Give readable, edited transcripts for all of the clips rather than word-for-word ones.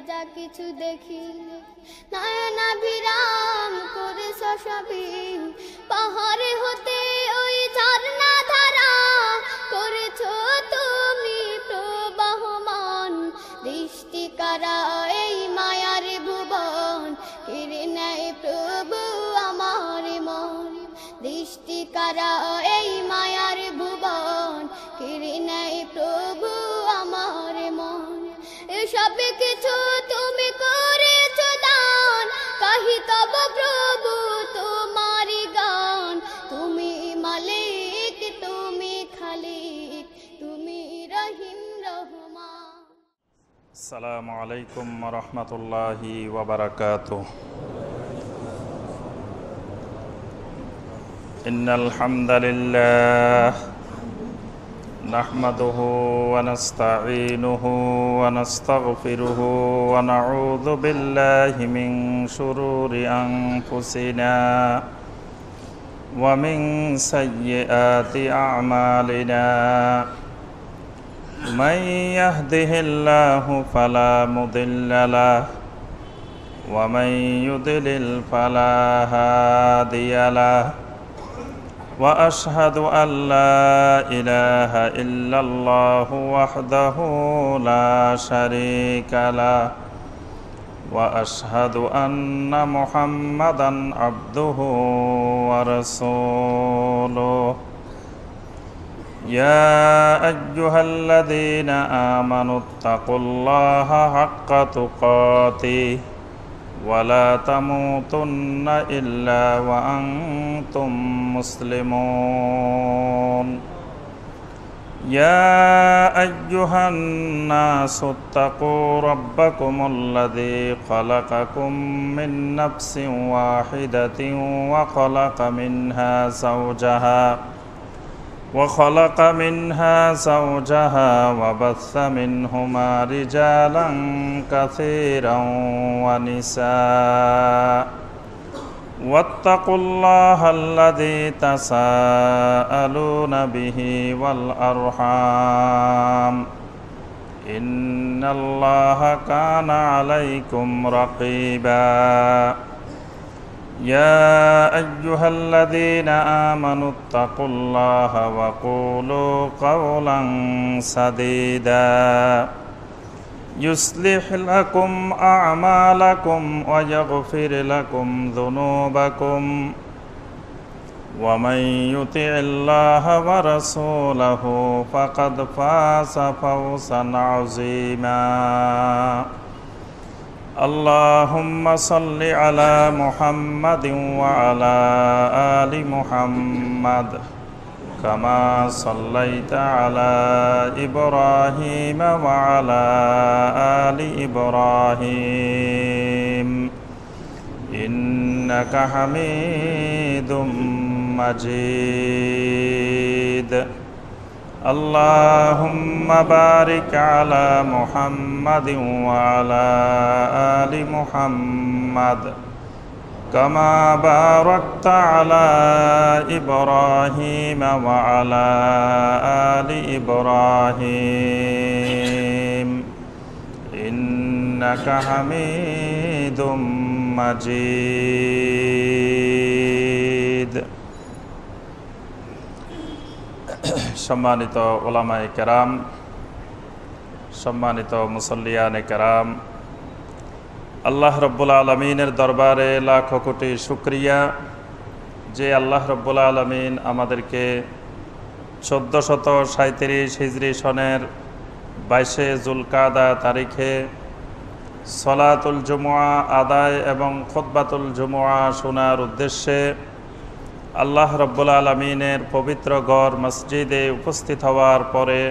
যা কিছু দেখি, নয়নাভিরাম করে সবই পাহাড়ে হতে ওই ঝর্ণা ধারা করেছো তুমি প্রবাহমান। দৃষ্টি কারা এই মায়ার ভুবন, কেড়ে নেয় প্রভু আমার মন। দৃষ্টি কারা এই মায়ার ভুবন, কেড়ে নেয় প্রভু আমার মন। এসব কিছু তুমি করেছো দান, কাহি তব প্রভু তোমারি গান। তুমি মালিক, তুমি খালিক, তুমি রহিম রহমান। আসসালামু আলাইকুম ওয়া রাহমাতুল্লাহি ওয়া বারাকাতুহু। ইন্নাল হামদালিল্লাহ নাহমাদুহু ওয়া নাস্তাঈনুহু ওয়া নাস্তাগফিরুহু ওয়া নাউযু বিল্লাহি মিন শুরুরি আনফুসিনা ওয়া মিন সাইয়্যাতি আ'মালিনা। من يهده الله فلا مضل له ومن يضلل فلا هادي له وأشهد أن لا إله إلا الله وحده لا شريك له وأشهد أن محمدا عبده ورسوله. يا أيها الذين آمنوا اتقوا الله حق تقاته ولا تموتن إلا وأنتم مسلمون. يا أيها الناس اتقوا ربكم الذي خلقكم من نفس واحدة وخلق منها زوجها وبث منهما رجالا كثيرا ونساء. واتقوا الله الذي تساءلون به والأرحام إن الله كان عليكم رقيبا. يا أيها الذين آمنوا اتقوا الله وقولوا قولا سديدا يصلح لكم أعمالكم ويغفر لكم ذنوبكم ومن يطع الله ورسوله فقد فاز فوزا عظيما. اللهم صل على محمد وعلى آل محمد كما صليت على إبراهيم وعلى آل إبراهيم إنك حميد مجيد. اللهم بارك على محمد وعلى آل محمد كما باركت على إبراهيم وعلى آل إبراهيم إنك حميد مجيد. সম্মানিত ওলামায়ে কেরাম, সম্মানিত মুসল্লিয়ানে কেরাম, আল্লাহ রব্বুল আলমিনের দরবারে লাখ কোটি শুকরিয়া যে আল্লাহ রব্বুল আলমিন আমাদেরকে 1437 হিজরি সনের 22 জুলকাদা তারিখে সলাতুল জুমুআ আদায় এবং খুতবাতুল জুমুআ শোনার উদ্দেশ্যে আল্লাহ রব্বুল আলমিনের পবিত্র ঘর মসজিদে উপস্থিত হওয়ার পরে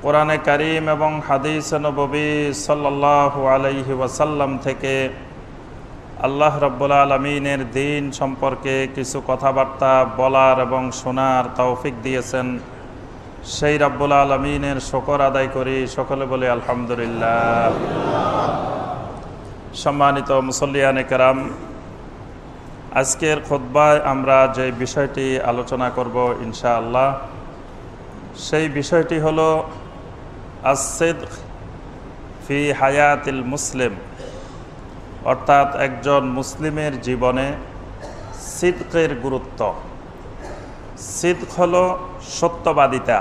কোরআনে কারীম এবং হাদিস নববী সাল্লাল্লাহু আলাইহি ওয়াসাল্লাম থেকে আল্লাহ রব্বুল আলমিনের দ্বীন সম্পর্কে কিছু কথাবার্তা বলার এবং শোনার তৌফিক দিয়েছেন, সেই রব্বুল আলমিনের শুকর আদায় করি। সকলে বলি আলহামদুলিল্লাহ। সম্মানিত মুসল্লিয়ানে কেরাম, আজকের খুতবায় আমরা যে বিষয়টি আলোচনা করব সেই বিষয়টি হলো আস-সিদক ফি হায়াতিল মুসলিম, অর্থাৎ একজন মুসলিমের জীবনে সিদকের গুরুত্ব। সিদক হলো সত্যবাদিতা,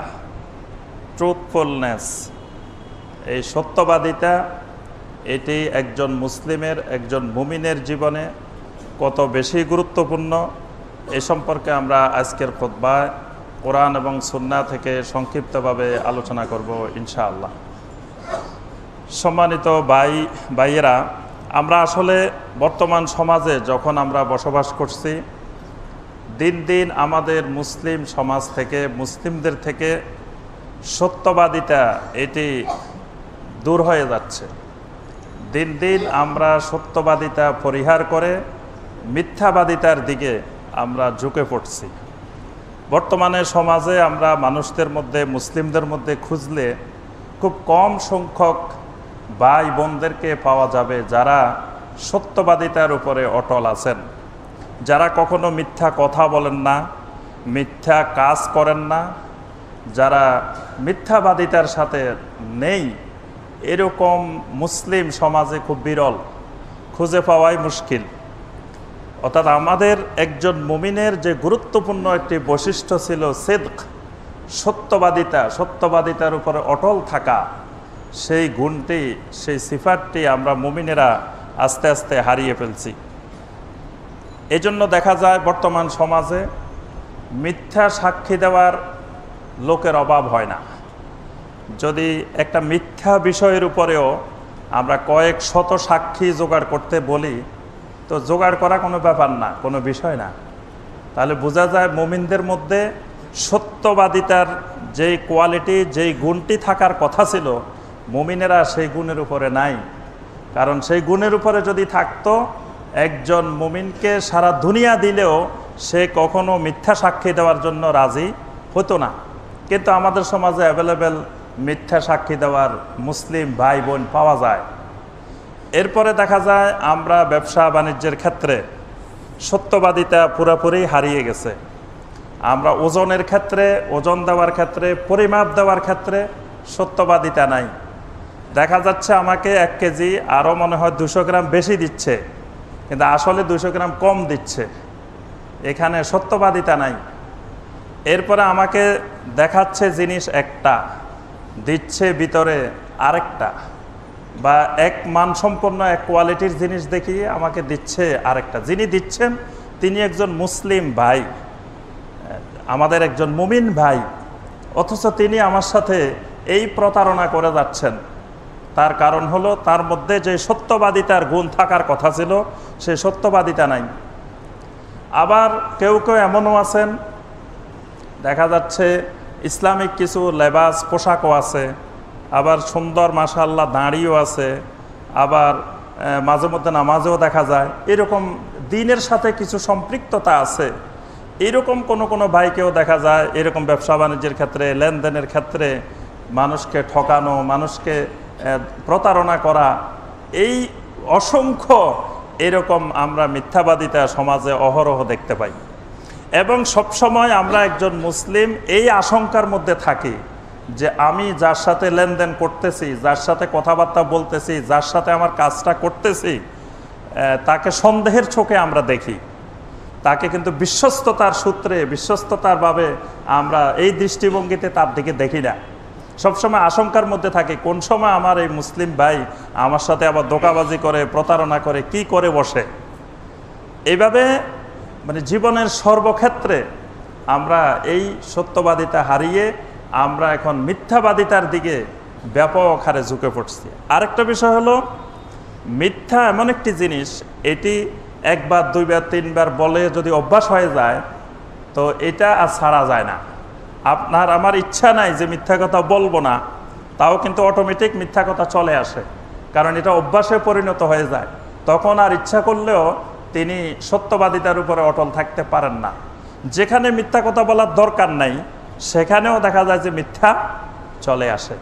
ট্রুথফুলনেস। এই সত্যবাদিতা এটি একজন মুসলিমের, একজন মুমিনের জীবনে কত বেশি গুরুত্বপূর্ণ, এ সম্পর্কে আমরা আজকের খুতবায় কোরআন এবং সুন্নাহ থেকে সংক্ষিপ্তভাবে আলোচনা করব ইনশাআল্লাহ। সম্মানিত ভাইয়েরা, আমরা আসলে বর্তমান সমাজে যখন আমরা বসবাস করছি, দিন দিন আমাদের মুসলিম সমাজ থেকে, মুসলিমদের থেকে সত্যবাদিতা এটি দূর হয়ে যাচ্ছে। দিন দিন আমরা সত্যবাদিতা পরিহার করে মিথ্যাবাদিতার দিকে আমরা ঝুঁকে পড়ছি। বর্তমানে সমাজে আমরা মানুষদের মধ্যে, মুসলিমদের মধ্যে খুঁজলে খুব কম সংখ্যক ভাই বোনদেরকে পাওয়া যাবে যারা সত্যবাদিতার উপরে অটল আছেন, যারা কখনো মিথ্যা কথা বলেন না, মিথ্যা কাজ করেন না, যারা মিথ্যাবাদিতার সাথে নেই। এরকম মুসলিম সমাজে খুব বিরল, খুঁজে পাওয়াই মুশকিল। অর্থাৎ আমাদের একজন মুমিনের যে গুরুত্বপূর্ণ একটি বৈশিষ্ট্য ছিল সিদক, সত্যবাদিতা, সত্যবাদিতার উপরে অটল থাকা, সেই গুণটি, সেই সিফাতটি আমরা মুমিনেরা আস্তে আস্তে হারিয়ে ফেলছি। এজন্য দেখা যায় বর্তমান সমাজে মিথ্যা সাক্ষী দেওয়ার লোকের অভাব হয় না। যদি একটা মিথ্যা বিষয়ের উপরেও আমরা কয়েক শত সাক্ষী জোগাড় করতে বলি, তো জোগাড় করা কোনো ব্যাপার না, কোনো বিষয় না। তাহলে বোঝা যায় মুমিনদের মধ্যে সত্যবাদিতার যেই কোয়ালিটি, যেই গুণটি থাকার কথা ছিল, মুমিনেরা সেই গুণের উপরে নাই। কারণ সেই গুণের উপরে যদি থাকতো, একজন মুমিনকে সারা দুনিয়া দিলেও সে কখনো মিথ্যা সাক্ষী দেওয়ার জন্য রাজি হতো না। কিন্তু আমাদের সমাজে অ্যাভেলেবেল মিথ্যা সাক্ষী দেওয়ার মুসলিম ভাই বোন পাওয়া যায়। এরপরে দেখা যায় আমরা ব্যবসা বাণিজ্যের ক্ষেত্রে সত্যবাদিতা পুরোপুরি হারিয়ে গেছে। আমরা ওজনের ক্ষেত্রে, ওজন দেওয়ার ক্ষেত্রে, পরিমাপ দেওয়ার ক্ষেত্রে সত্যবাদিতা নাই। দেখা যাচ্ছে আমাকে 1 কেজি আরও মনে হয় 200 গ্রাম বেশি দিচ্ছে, কিন্তু আসলে 200 গ্রাম কম দিচ্ছে। এখানে সত্যবাদিতা নাই। এরপরে আমাকে দেখাচ্ছে জিনিস একটা, দিচ্ছে ভিতরে আরেকটা, বা এক মানসম্পন্ন, এক কোয়ালিটির জিনিস দেখিয়ে আমাকে দিচ্ছে আরেকটা। যিনি দিচ্ছেন তিনি একজন মুসলিম ভাই, আমাদের একজন মুমিন ভাই, অথচ তিনি আমার সাথে এই প্রতারণা করে যাচ্ছেন। তার কারণ হলো তার মধ্যে যে সত্যবাদিতার গুণ থাকার কথা ছিল, সেই সত্যবাদিতা নাই। আবার কেউ কেউ এমনও আছেন, দেখা যাচ্ছে ইসলামিক কিছু লেবাস, পোশাকও আছে, আবার সুন্দর মাশাআল্লাহ দাঁড়িয়েও আছে, আবার মাঝে মধ্যে নামাজেও দেখা যায়। এরকম দিনের সাথে কিছু সম্পৃক্ততা আছে। এরকম কোনো ভাইকেও দেখা যায় এরকম ব্যবসা বাণিজ্যের ক্ষেত্রে, লেনদেনের ক্ষেত্রে মানুষকে ঠকানো, মানুষকে প্রতারণা করা, এই অসংখ্য এরকম আমরা মিথ্যাবাদিতা সমাজে অহরহ দেখতে পাই। এবং সবসময় আমরা একজন মুসলিম এই আশঙ্কার মধ্যে থাকি যে আমি যার সাথে লেনদেন করতেছি, যার সাথে কথাবার্তা বলতেছি, যার সাথে আমার কাজটা করতেছি, তাকে সন্দেহের চোখে আমরা দেখি। তাকে কিন্তু বিশ্বস্ততার সূত্রে, বিশ্বস্ততার ভাবে আমরা এই দৃষ্টিভঙ্গিতে তার দিকে দেখি না। সবসময় আশঙ্কার মধ্যে থাকে কোন সময় আমার এই মুসলিম ভাই আমার সাথে আবার ধোঁকাবাজি করে, প্রতারণা করে, কি করে বসে। এইভাবে মানে জীবনের সর্বক্ষেত্রে আমরা এই সত্যবাদিতা হারিয়ে আমরা এখন মিথ্যাবাদিতার দিকে ব্যাপক হারে ঝুঁকে পড়ছি। আরেকটা বিষয় হলো, মিথ্যা এমন একটি জিনিস, এটি একবার, দুইবার, তিনবার বলে যদি অভ্যাস হয়ে যায়, তো এটা আর ছাড়া যায় না। আপনার আমার ইচ্ছা নাই যে মিথ্যা কথা বলবো না, তাও কিন্তু অটোমেটিক মিথ্যা কথা চলে আসে, কারণ এটা অভ্যাসে পরিণত হয়ে যায়। তখন আর ইচ্ছা করলেও তিনি সত্যবাদিতার উপরে অটল থাকতে পারেন না। যেখানে মিথ্যা কথা বলার দরকার নাই, সেখানেও দেখা যায় যে মিথ্যা চলে আসে।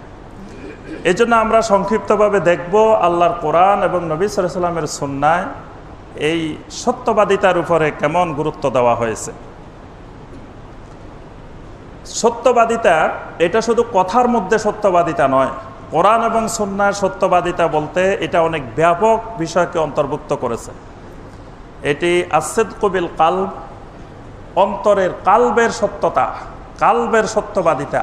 এই জন্য আমরা সংক্ষিপ্তভাবে দেখব আল্লাহর কোরআন এবং নবী সাল্লাল্লাহু আলাইহি ওয়াসাল্লামের সুন্নায় এই সত্যবাদিতার উপরে কেমন গুরুত্ব দেওয়া হয়েছে। সত্যবাদিতা এটা শুধু কথার মধ্যে সত্যবাদিতা নয়, কোরআন এবং সুন্নাহর সত্যবাদিতা বলতে এটা অনেক ব্যাপক বিষয়কে অন্তর্ভুক্ত করেছে। এটি আসিদকু বিল কালব, অন্তরের কালবের সত্যতা, কালবের সত্যবাদিতা,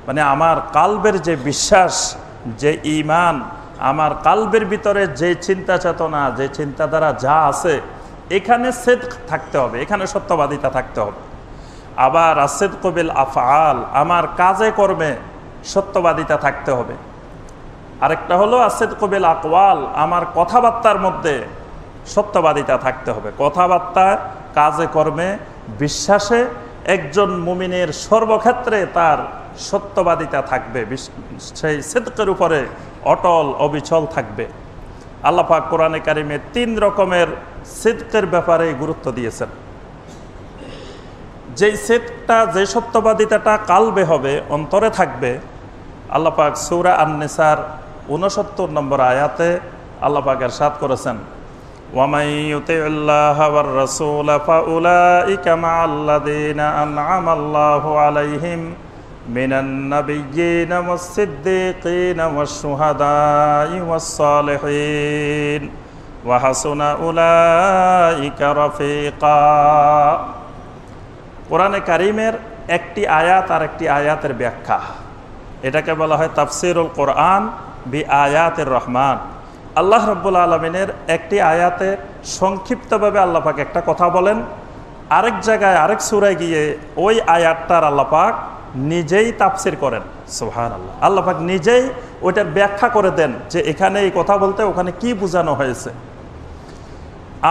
মানে আমার কালবের যে বিশ্বাস, যে ঈমান, আমার কালবের ভিতরে যে চিন্তা চেতনা, যে চিন্তাধারা যা আছে, এখানে সিদক থাকতে হবে, এখানে সত্যবাদিতা থাকতে হবে। আবার আসিদকু বিল আফআল, আমার কাজে কর্মে সত্যবাদিতা থাকতে হবে। আরেকটা হলো আসিদকু বিল আকওয়াল, আমার কথাবার্তার মধ্যে সত্যবাদিতা থাকতে হবে। কথাবার্তা, কাজে কর্মে, বিশ্বাসে একজন মুমিনের সর্বক্ষেত্রে তার সত্যবাদিতা থাকবে, সেই সিদকের উপরে অটল অবিচল থাকবে। আল্লাহ পাক কোরআনে কারিমে 3 রকমের সিদকের ব্যাপারে গুরুত্ব দিয়েছেন। যেই সিদকটা, যে সত্যবাদিতাটা কালবে হবে, অন্তরে থাকবে, আল্লাহ পাক সূরা আন-নিসার 69 নম্বর আয়াতে আল্লাহ পাক ইরশাদ করেছেন, ওয়ামাই ইউতিউল্লাহ ওয়ার রাসূল ফাউলাইকা মাআল্লাযীনা আন'আমাল্লাহু আলাইহিম মিনান নাবিয়্যিনা ওয়াস-সিদ্দীকিনা ওয়াশ-শুহাদাই ওয়াস-সালিহিন ওয়া হাসুনা উলাইকা রাফীকা। কোরআনে কারিমের একটি আয়াত আর একটি আয়াতের ব্যাখ্যা, এটাকে বলা হয় তাফসীরুল কোরআন বি আয়াতির রহমান। আল্লাহ রাব্বুল আলামিনের একটি আয়াতে সংক্ষিপ্তভাবে আল্লাহ পাক একটা কথা বলেন, আরেক জায়গায় আরেক সূরায় গিয়ে ওই আয়াতটার আল্লাহ পাক নিজেই তাফসীর করেন। সুবহানাল্লাহ, আল্লাহ পাক নিজেই ওইটার ব্যাখ্যা করে দেন যে এখানে এই কথা বলতে ওখানে কি বোঝানো হয়েছে।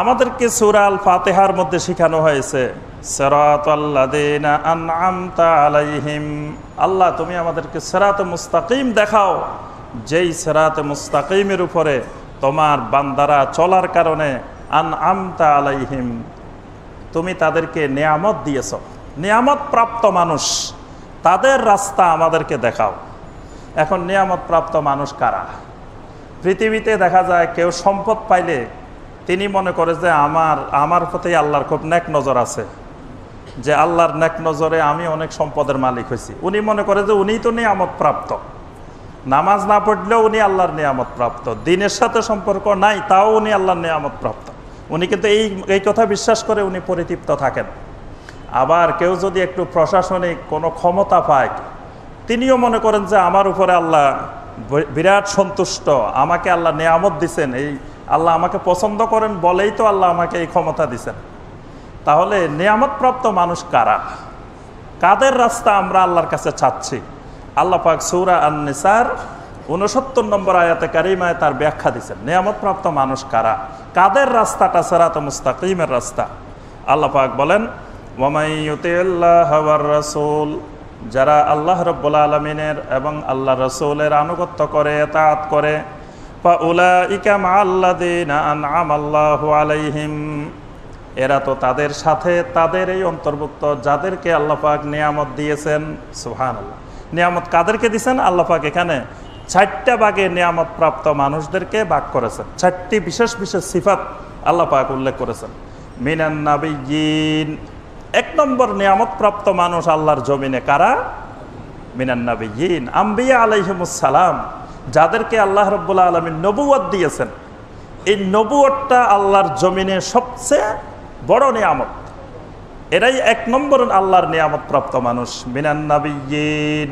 আমাদেরকে সূরা আল ফাতিহার মধ্যে শেখানো হয়েছে সিরাতাল্লাযীনা আন'আমতা আলাইহিম, আল্লাহ তুমি আমাদেরকে সিরাতে মুস্তাকিম দেখাও, যেই সিরাতে মুস্তাকিমের উপরে তোমার বান্দারা চলার কারণে আন'আমতা আলাইহিম, তুমি তাদেরকে নিয়ামত দিয়েছ, নিয়ামত প্রাপ্ত মানুষ, তাদের রাস্তা আমাদেরকে দেখাও। এখন নিয়ামত প্রাপ্ত মানুষ কারা? পৃথিবীতে দেখা যায় কেউ সম্পদ পাইলে তিনি মনে করে যে আমার প্রতি আল্লাহর খুব নেক নজর আছে, যে আল্লাহর নেক নজরে আমি অনেক সম্পদের মালিক হয়েছি। উনি মনে করে যে উনিই তো নিয়ামত প্রাপ্ত, নামাজ না পড়লেও উনি আল্লাহর নিয়ামত প্রাপ্ত, দিনের সাথে সম্পর্ক নাই তাও উনি আল্লাহর নিয়ামত প্রাপ্ত। উনি কিন্তু এই কথা বিশ্বাস করে উনি পরিতৃপ্ত থাকেন। আবার কেউ যদি একটু প্রশাসনিক কোনো ক্ষমতা পায়, তিনিও মনে করেন যে আমার উপরে আল্লাহ বিরাট সন্তুষ্ট, আমাকে আল্লাহ নিয়ামত দিছেন, এই আল্লাহ আমাকে পছন্দ করেন বলেই তো আল্লাহ আমাকে এই ক্ষমতা দিছেন। তাহলে নিয়ামতপ্রাপ্ত মানুষ কারা? কাদের রাস্তা আমরা আল্লাহর কাছে চাচ্ছি? আল্লাহ পাক সূরা আন-নিসার 69 নম্বর আয়াতে কারিমায় তার ব্যাখ্যা দিচ্ছেন, নিয়ামতপ্রাপ্ত মানুষ কারা, কাদের রাস্তাটা সিরাতে মুস্তাকিমের রাস্তা। আল্লাহ পাক বলেন, ওয়ামাই ইউতিউল্লাহ ওয়ার রাসূল, যারা আল্লাহ রাব্বুল আলামিনের এবং আল্লাহ রাসূলের আনুগত্য করে, ইতাআত করে, ফাউলাইকা মাআল্লাযীনা আন'আমাল্লাহু আলাইহিম, এরা তো তাদের সাথে, তাদের এই অন্তর্ভুক্ত যাদেরকে আল্লাহ পাক নিয়ামত দিয়েছেন। সুবহানাল্লাহ, নিয়ামত কাদেরকে দিয়েছেন? আল্লাহ পাক এখানে 4টা ভাগে নিয়ামত প্রাপ্ত মানুষদেরকে ভাগ করেছেন, 4টি বিশেষ বিশেষ সিফাত আল্লাহ পাক উল্লেখ করেছেন। মিনান নাবিয়্যিন, 1 নম্বর নিয়ামত প্রাপ্ত মানুষ আল্লাহর জমিনে কারা? মিনান নাবিয়্যিন, আম্বিয়া আলাইহিমুস সালাম, যাদেরকে আল্লাহ রাব্বুল আলামিন নবুয়ত দিয়েছেন। এই নবুয়তটা আল্লাহর জমিনে সবচেয়ে বড় নিয়ামত, এরাই 1 নম্বর আল্লাহর নিয়ামত প্রাপ্ত মানুষ। মিনান নাবিয়্যিন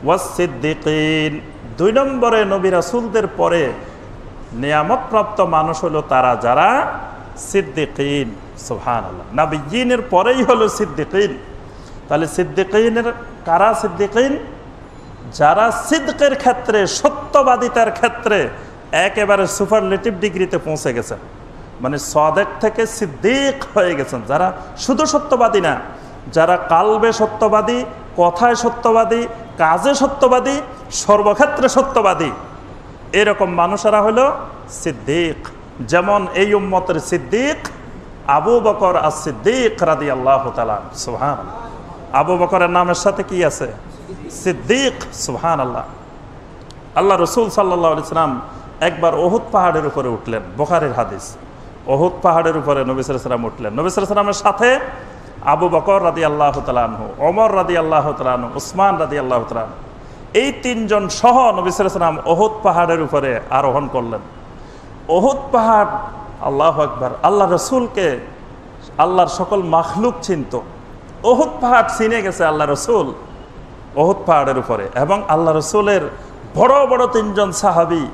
ওয়াস সিদ্দিকিন, 2 নম্বরে নবী রাসূলদের পরে নিয়ামত প্রাপ্ত মানুষ হলো তারা যারা সিদ্দিকিন। সুবহানাল্লাহ, নাবিয়্যিনের পরেই হলো সিদ্দিকিন। তাহলে সিদ্দিকিনের কারা? সিদ্দিকিন যারা সিদ্কের ক্ষেত্রে, সত্যবাদিতার ক্ষেত্রে একেবারে সুপারলেটিভ ডিগ্রিতে পৌঁছে গেছেন, মানে সাদেক থেকে সিদ্দিক হয়ে গেছেন, যারা শুধু সত্যবাদী না, যারা কালবে সত্যবাদী, কথায় সত্যবাদী, কাজে সত্যবাদী, সর্বক্ষেত্রে সত্যবাদী, এরকম মানুষেরা হলো সিদ্দিক। যেমন এই উম্মতের সিদ্দিক আবু বকর as-সিদ্দিক রাদিয়াল্লাহু তাআলা। সুবহানাল্লাহ, আবু বকরের নামের সাথে কি আছে? সিদ্দিক। সুবহানাল্লাহ, আল্লাহ রাসূল সাল্লাল্লাহু আলাইহি সাল্লাম একবার উহুদ পাহাড়ের উপরে উঠলেন, বুখারীর হাদিস। উহুদ পাহাড়ের উপরে নবী সাল্লাল্লাহু আলাইহি সাল্লাম উঠলেন, নবী সাল্লাল্লাহু আলাইহি সাল্লামের সাথে আবু বকর রাদিয়াল্লাহু তাআলা আনহু, ওমর রাদিয়াল্লাহু তাআলা আনহু, উসমান রাদিয়াল্লাহু তাআলা আনহু, এই তিনজন সহ নবী সাল্লাল্লাহু আলাইহি ওয়াসাল্লাম উহুদ পাহাড়ের উপরে আরোহণ করলেন। উহুদ পাহাড়, আল্লাহু আকবার, আল্লাহ রসুলকে আল্লাহর সকল মাখলুক চিনত। উহুদ পাহাড় চিনে গেছে আল্লাহ রসুল উহুদ পাহাড়ের উপরে, এবং আল্লাহ রসুলের বড় বড় তিনজন সাহাবী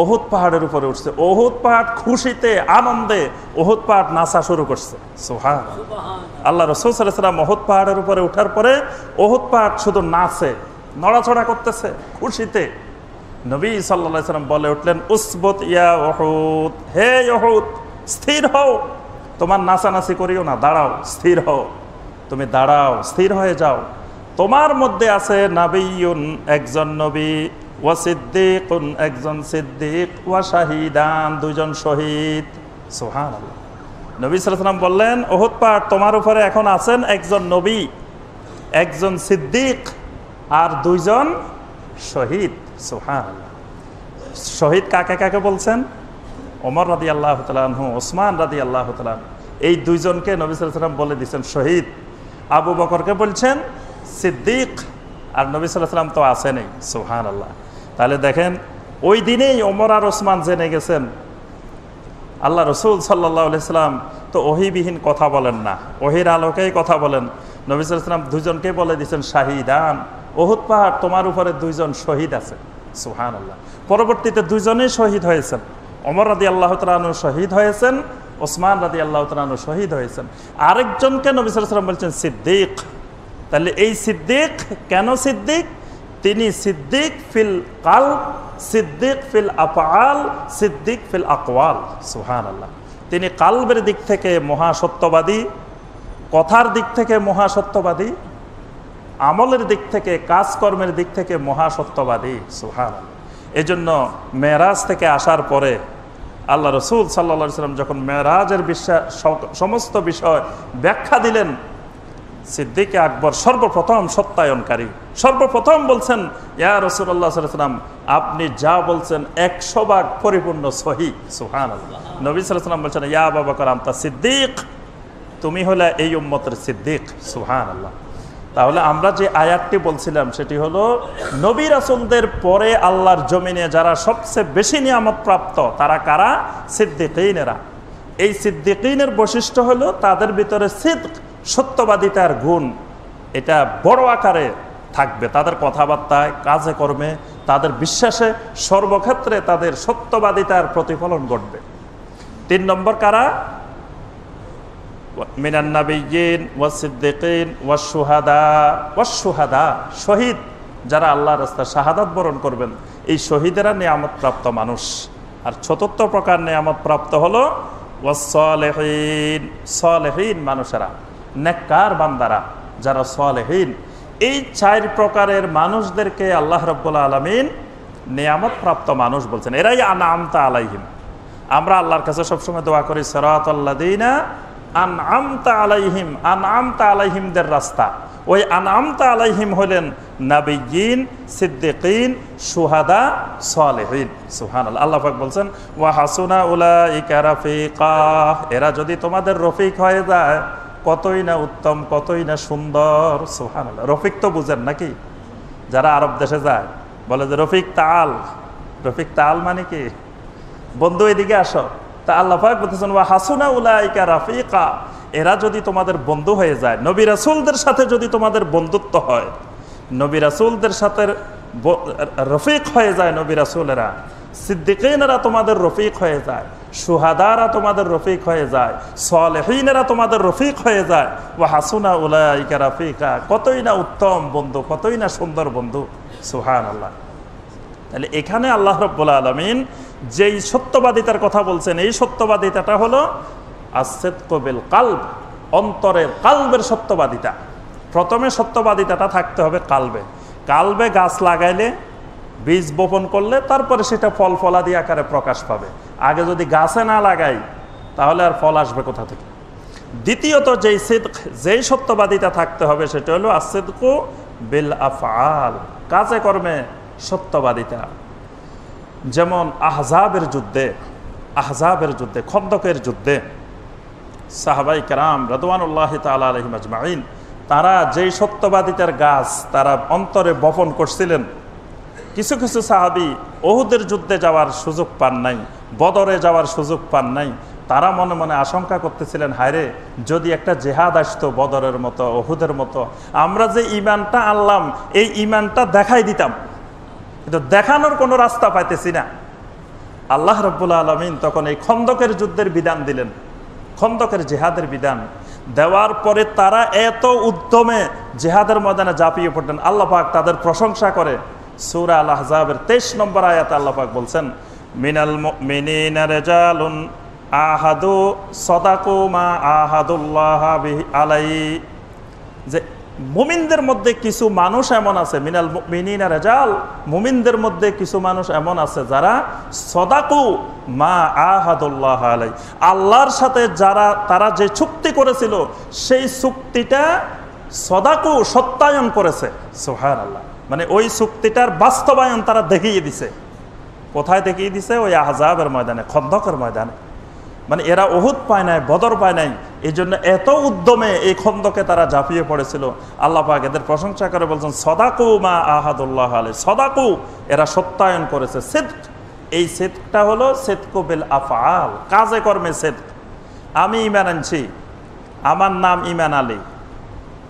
উহুদ পাহাড়ের উপরে উঠছে। উহুদ পাহাড় খুশিতে আনন্দে উহুদ পাহাড় নাচা শুরু করছে। সুবহানাল্লাহ। আল্লাহ রাসূল সাল্লাল্লাহু আলাইহি ওয়াসাল্লাম উহুদ পাহাড়ের উপরে ওঠার পরে উহুদ পাহাড় শুধু নাচে, নড়াচড়া করতেছে খুশিতে। নবী সাল্লাল্লাহু আলাইহি ওয়াসাল্লাম বলে উঠলেন, উসবুত ইয়া উহুদ, হে উহুদ স্থির হও, তোমার নাচানাচি করিও না, দাঁড়াও, স্থির হও, তুমি দাঁড়াও, স্থির হয়ে যাও। তোমার মধ্যে আছে নাবিয়ুন, একজন নবী, ওয়া সিদ্দিকুন, একজন সিদ্দিক, ওয়া শাহিদান, দুইজন শহীদ। সুবহানাল্লাহ। নবী সাল্লাল্লাহু আলাইহি ওয়াসাল্লাম বললেন, উহুদ পাহাড় তোমার উপরে এখন আছেন একজন নবী, একজন সিদ্দিক, আর দুইজন শহীদ। সুবহানাল্লাহ। শহীদ কাকে কাকে বলছেন? ওমর রাদিয়াল্লাহু তাআলা আনহু, ওসমান রাদিয়াল্লাহু তাআলা, এই দুইজনকে নবী সাল্লাল্লাহু আলাইহি ওয়াসাল্লাম বলে দিয়েছেন শহীদ। আবু বকরকে বলছেন সিদ্দিক, আর নবী সাল্লাল্লাহু আলাইহি ওয়াসাল্লাম তো আসেনই। সুবহানাল্লাহ। তাহলে দেখেন, ওই দিনেই ওমর আর ওসমান জেনে গেছেন আল্লাহ রসুল সাল্লাল্লাহু আলাইহি ওয়াসাল্লাম তো ওহীবিহীন কথা বলেন না, ওহীর আলোকেই কথা বলেন। নবী সাল্লাল্লাহু আলাইহি ওয়াসাল্লাম দুজনকে বলে দিয়েছেন শাহিদান, উহুদ পাহাড় তোমার উপরে দুইজন শহীদ আছে। সুবহানাল্লাহ। পরবর্তীতে দুইজনেই শহীদ হয়েছেন। ওমর রাদিয়াল্লাহু তাআলা আনহু শহীদ হয়েছেন, ওসমান রাদিয়াল্লাহু তাআলা আনহু শহীদ হয়েছেন। আরেকজনকে নবী সাল্লাল্লাহু আলাইহি ওয়াসাল্লাম বলছেন সিদ্দিক। তাহলে এই সিদ্দিক কেন সিদ্দিক? তিনি সিদ্দিক ফিল কালব, সিদ্দিক ফিল আফআল, সিদ্দিক ফিল আকওয়াল। সুবহানাল্লাহ। তিনি কালবের দিক থেকে মহাসত্যবাদী, কথার দিক থেকে মহাসত্যবাদী, আমলের দিক থেকে, কাজকর্মের দিক থেকে মহাসত্যবাদী। সুবহানাল্লাহ। এজন্য মেরাজ থেকে আসার পরে আল্লাহ রসুল সাল্লাল্লাহু আলাইহি ওয়াসাল্লাম যখন মেরাজের সমস্ত বিষয় ব্যাখ্যা দিলেন, সিদ্দিক আকবর সর্বপ্রথম সত্যায়নকারী, সর্বপ্রথম বলছেন, ইয়া রাসূলুল্লাহ সাল্লাল্লাহু আলাইহি ওয়াসাল্লাম, আপনি যা বলছেন 100 পরিপূর্ণ সহিহ। সুবহানাল্লাহ। নবী সাল্লাল্লাহু আলাইহি ওয়াসাল্লাম বলছেন, ইয়া আবু বকর আনতা সিদ্দিক, তুমি হলে এই উম্মতের সিদ্দিক। সুবহানাল্লাহ। তাহলে আমরা যে আয়াতটি বলছিলাম সেটি হলো, নবী রাসূলদের পরে আল্লাহর জমিনে যারা সবচেয়ে বেশি নিয়ামত প্রাপ্ত তারা কারা? সিদ্দিকীনেরা। এই সিদ্দিকীনের বৈশিষ্ট্য হলো তাদের ভিতরে সিদক, সত্যবাদিতার গুণ, এটা বড় আকারে থাকবে। তাদের কথাবার্তায়, কাজে কর্মে, তাদের বিশ্বাসে, সর্বক্ষেত্রে তাদের সত্যবাদিতার প্রতিফলন ঘটবে। 3 নম্বর কারা? মিনান নাবিয়্যিন ওয়াস সিদ্দিকিন ওয়াস শুহাদা, শহীদ যারা আল্লাহর রাস্তায় শাহাদাত বরণ করবেন, এই শহীদেরা নিয়ামত প্রাপ্ত মানুষ। আর 4th প্রকার নিয়ামত প্রাপ্ত হলো ওয়াস সালেহিন, সালেহিন মানুষেরা, নেককার বান্দারা যারা সালেহিন। এই 4 প্রকারের মানুষদেরকে আল্লাহ রাব্বুল আলামিন নিয়ামত প্রাপ্ত মানুষ বলছেন। এরাই আনআমতা আলাইহিম। আমরা আল্লাহর কাছে সবসময় দোয়া করি, সিরাতাল্লাযীনা আনআমতা আলাইহিম। আনআমতা আলাইহিমদের রাস্তা, ওই আনআমতা আলাইহিম হলেন নাবিয়্যিন, সিদ্দিকিন, শুহাদা, সালেহিন। সুবহানাল্লাহ। আল্লাহ পাক বলছেন, ওয়া হাসুনা উলাইকা রাফিকা, এরা যদি তোমাদের রফিক হয়ে যায় কতই না উত্তম, কতই না সুন্দর। সুবহানাল্লাহ। রফিক তো বুঝেন নাকি? যারা আরব দেশে যায় বলে যে রফিক তাল। রফিক তাল মানে কি? বন্ধু এদিকে আসো। তা আল্লাহ পাক বলতেছেন, ওয়া হাসুনা উলাইকা রাফিকা, এরা যদি তোমাদের বন্ধু হয়ে যায়, নবী রাসূলদের সাথে যদি তোমাদের বন্ধুত্ব হয়, নবী রাসূলদের সাথে রফিক হয়ে যায় নবী রাসূলেরা, সিদ্দিকীনেরা তোমাদের রফিক হয়ে যায়, শুহাদারা তোমাদের রফিক হয়ে যায়, সালেহিনেরা তোমাদের রফিক হয়ে যায়, ওয়া হাসুনা উলাইকা রাফিকা, কতই না উত্তম বন্ধু, কতই না সুন্দর বন্ধু। সুবহানাল্লাহ। তাহলে এখানে আল্লাহ রাব্বুল আলামিন যেই সত্যবাদিতার কথা বলছেন, এই সত্যবাদিতাটা হলো as-sidqu bil qalb, অন্তরের, কালবের সত্যবাদিতা। প্রথমে সত্যবাদিতাটা থাকতে হবে কালবে। কালবে গাছ লাগাইলে, বীজ বপন করলে তারপরে সেটা ফল ফলাদি আকারে প্রকাশ পাবে। আগে যদি গাছে না লাগাই তাহলে আর ফল আসবে কোথা থেকে? দ্বিতীয়ত যেই সত্যবাদিতা থাকতে হবে সেটা হলো as-sidqu বিল আফআল, কাজে কর্মে সত্যবাদিতা। যেমন আহজাবের যুদ্ধে, খন্দকের যুদ্ধে সাহাবাই কেরাম রাদওয়ানুল্লাহি তাআলা আলাইহিম আজমাইন তারা যেই সত্যবাদিতার গাছ তারা অন্তরে বপন করছিলেন, কিছু কিছু সাহাবী ওহুদের যুদ্ধে যাওয়ার সুযোগ পান নাই, বদরে যাওয়ার সুযোগ পান নাই। তারা মনে মনে আশঙ্কা করতেছিলেন, হায়রে যদি একটা জেহাদ আসতো বদরের মতো, ওহুদের মতো, আমরা যে ঈমানটা আনলাম এই ঈমানটা দেখাই দিতাম, কিন্তু দেখানোর কোনো রাস্তা পাইতেছি না। আল্লাহ রাব্বুল আলামিন তখন এই খন্দকের যুদ্ধের বিধান দিলেন, খন্দকের জেহাদের বিধান দেওয়ার পরে তারা এত উদ্যমে জেহাদের ময়দানে ঝাঁপিয়ে পড়লেন। আল্লাহ পাক তাদের প্রশংসা করে সূরা আল আহজাবের 23 নম্বর আয়াতে আল্লাহ পাক বলছেন, মিনাল মুমিনিনা রিজালুন আহাদু সাদাকু মা আহাদুল্লাহ বিহি আলাইহি, যে মুমিনদের মধ্যে কিছু মানুষ এমন আছে, মিনাল মুমিনিনা রিজাল, মুমিনদের মধ্যে কিছু মানুষ এমন আছে যারা সাদাকু মা আহাদুল্লাহ আলাইহি, আল্লাহর সাথে যারা তারা যে চুক্তি করেছিল সেই চুক্তিটা সাদাকু সত্যায়ন করেছে। সুবহানাল্লাহ, মানে ওই চুক্তিটার বাস্তবায়ন তারা দেখিয়ে দিছে। কোথায় দেখিয়ে দিছে? ওই আহজাবের ময়দানে, খন্দকের ময়দানে। মানে এরা উহুদ পায় নাই, বদর পায় নাই, এই জন্য এত উদ্যমে এই খন্দকে তারা ঝাঁপিয়ে পড়েছিল। আল্লাহ পাক এদের প্রশংসা করে বলছেন সাদাকু মা আহাদুল্লাহ আলাইহি, সাদাকু এরা সত্যায়ন করেছে। সিদক, এই সিদকটা হলো সিদকু বিল আফআল, কাজে কর্মে সিদক। আমি ঈমান আনছি, আমার নাম ঈমান আলী,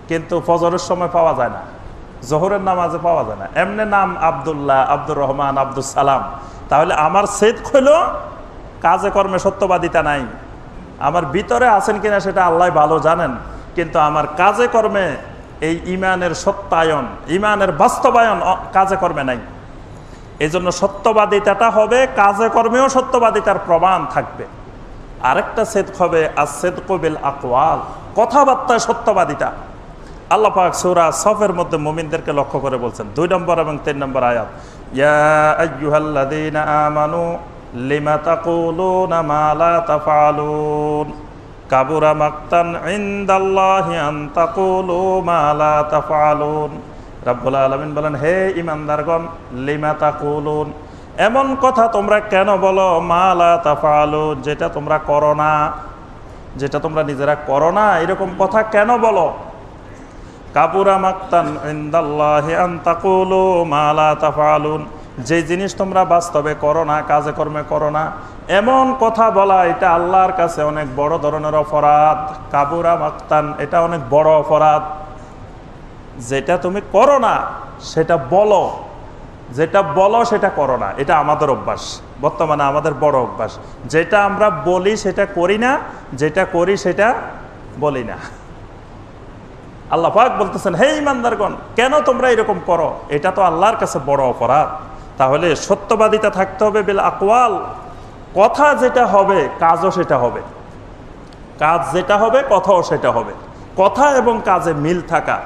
কিন্তু ফজরের সময় পাওয়া যায় না, জোহরের নামাজে পাওয়া যায় না, এমনি নাম আব্দুল্লাহ, আব্দুর রহমান, আব্দুল সালাম, তাহলে আমার সিদক হলো কাজে কর্মে সত্যবাদিতা নাই। আমার ভিতরে আছেন কিনা সেটা আল্লাহ ভালো জানেন, কিন্তু আমার কাজে কর্মে এই ঈমানের সত্যায়ন, ঈমানের বাস্তবায়ন কাজে কর্মে নাই। এই জন্য সত্যবাদিতাটা হবে কাজে কর্মেও সত্যবাদিতার প্রমাণ থাকবে। আরেকটা সিদক হবে আস-সিদকু বিল আকওয়াল, কথাবার্তায় সত্যবাদিতা। আল্লাহ পাক সূরা সফের মধ্যে মুমিনদেরকে লক্ষ্য করে বলছেন 2 নম্বর এবং 3 নম্বর আয়াত, ইয়া আইয়ুহাল্লাযীনা আমানু লিমা তাকুলুনা মা লা তাফআলুন কাবুরা মাকতান ইনদাল্লাহি আন তাকুলু মা লা তাফআলুন। রব্বুল আলামিন বলেন, হে ঈমানদারগণ, লিমা তাকুলুন, এমন কথা তোমরা কেন বলো, মা লা তাফআলুন, যেটা তোমরা করো না, যেটা তোমরা নিজেরা করো না, এরকম কথা কেন বলো? কাবুরা মাকতান ইনদাল্লাহি আন তাকুলু মা লা তাফআলুন, যে জিনিস তোমরা বাস্তবে করো না, কাজে কর্মে করো না, এমন কথা বলা এটা আল্লাহর কাছে অনেক বড় ধরনের অপরাধ। কাবুরা মাকতান, এটা অনেক বড় অপরাধ। যেটা তুমি করো না সেটা বলো, যেটা বলো সেটা করো না, এটা আমাদের অভ্যাস, বর্তমানে আমাদের বড় অভ্যাস। যেটা আমরা বলি সেটা করি না, যেটা করি সেটা বলি না। আল্লাহ পাক বলতেছেন, হে ঈমানদারগণ, কেন তোমরা এরকম করো? এটা তো আল্লাহর কাছে বড় অপরাধ। তাহলে সত্যবাদিতা থাকতে হবে বিল আকওয়াল, কথা যেটা হবে কাজও সেটা হবে, কাজ যেটা হবে কথাও সেটা হবে, কথা এবং কাজে মিল থাকা,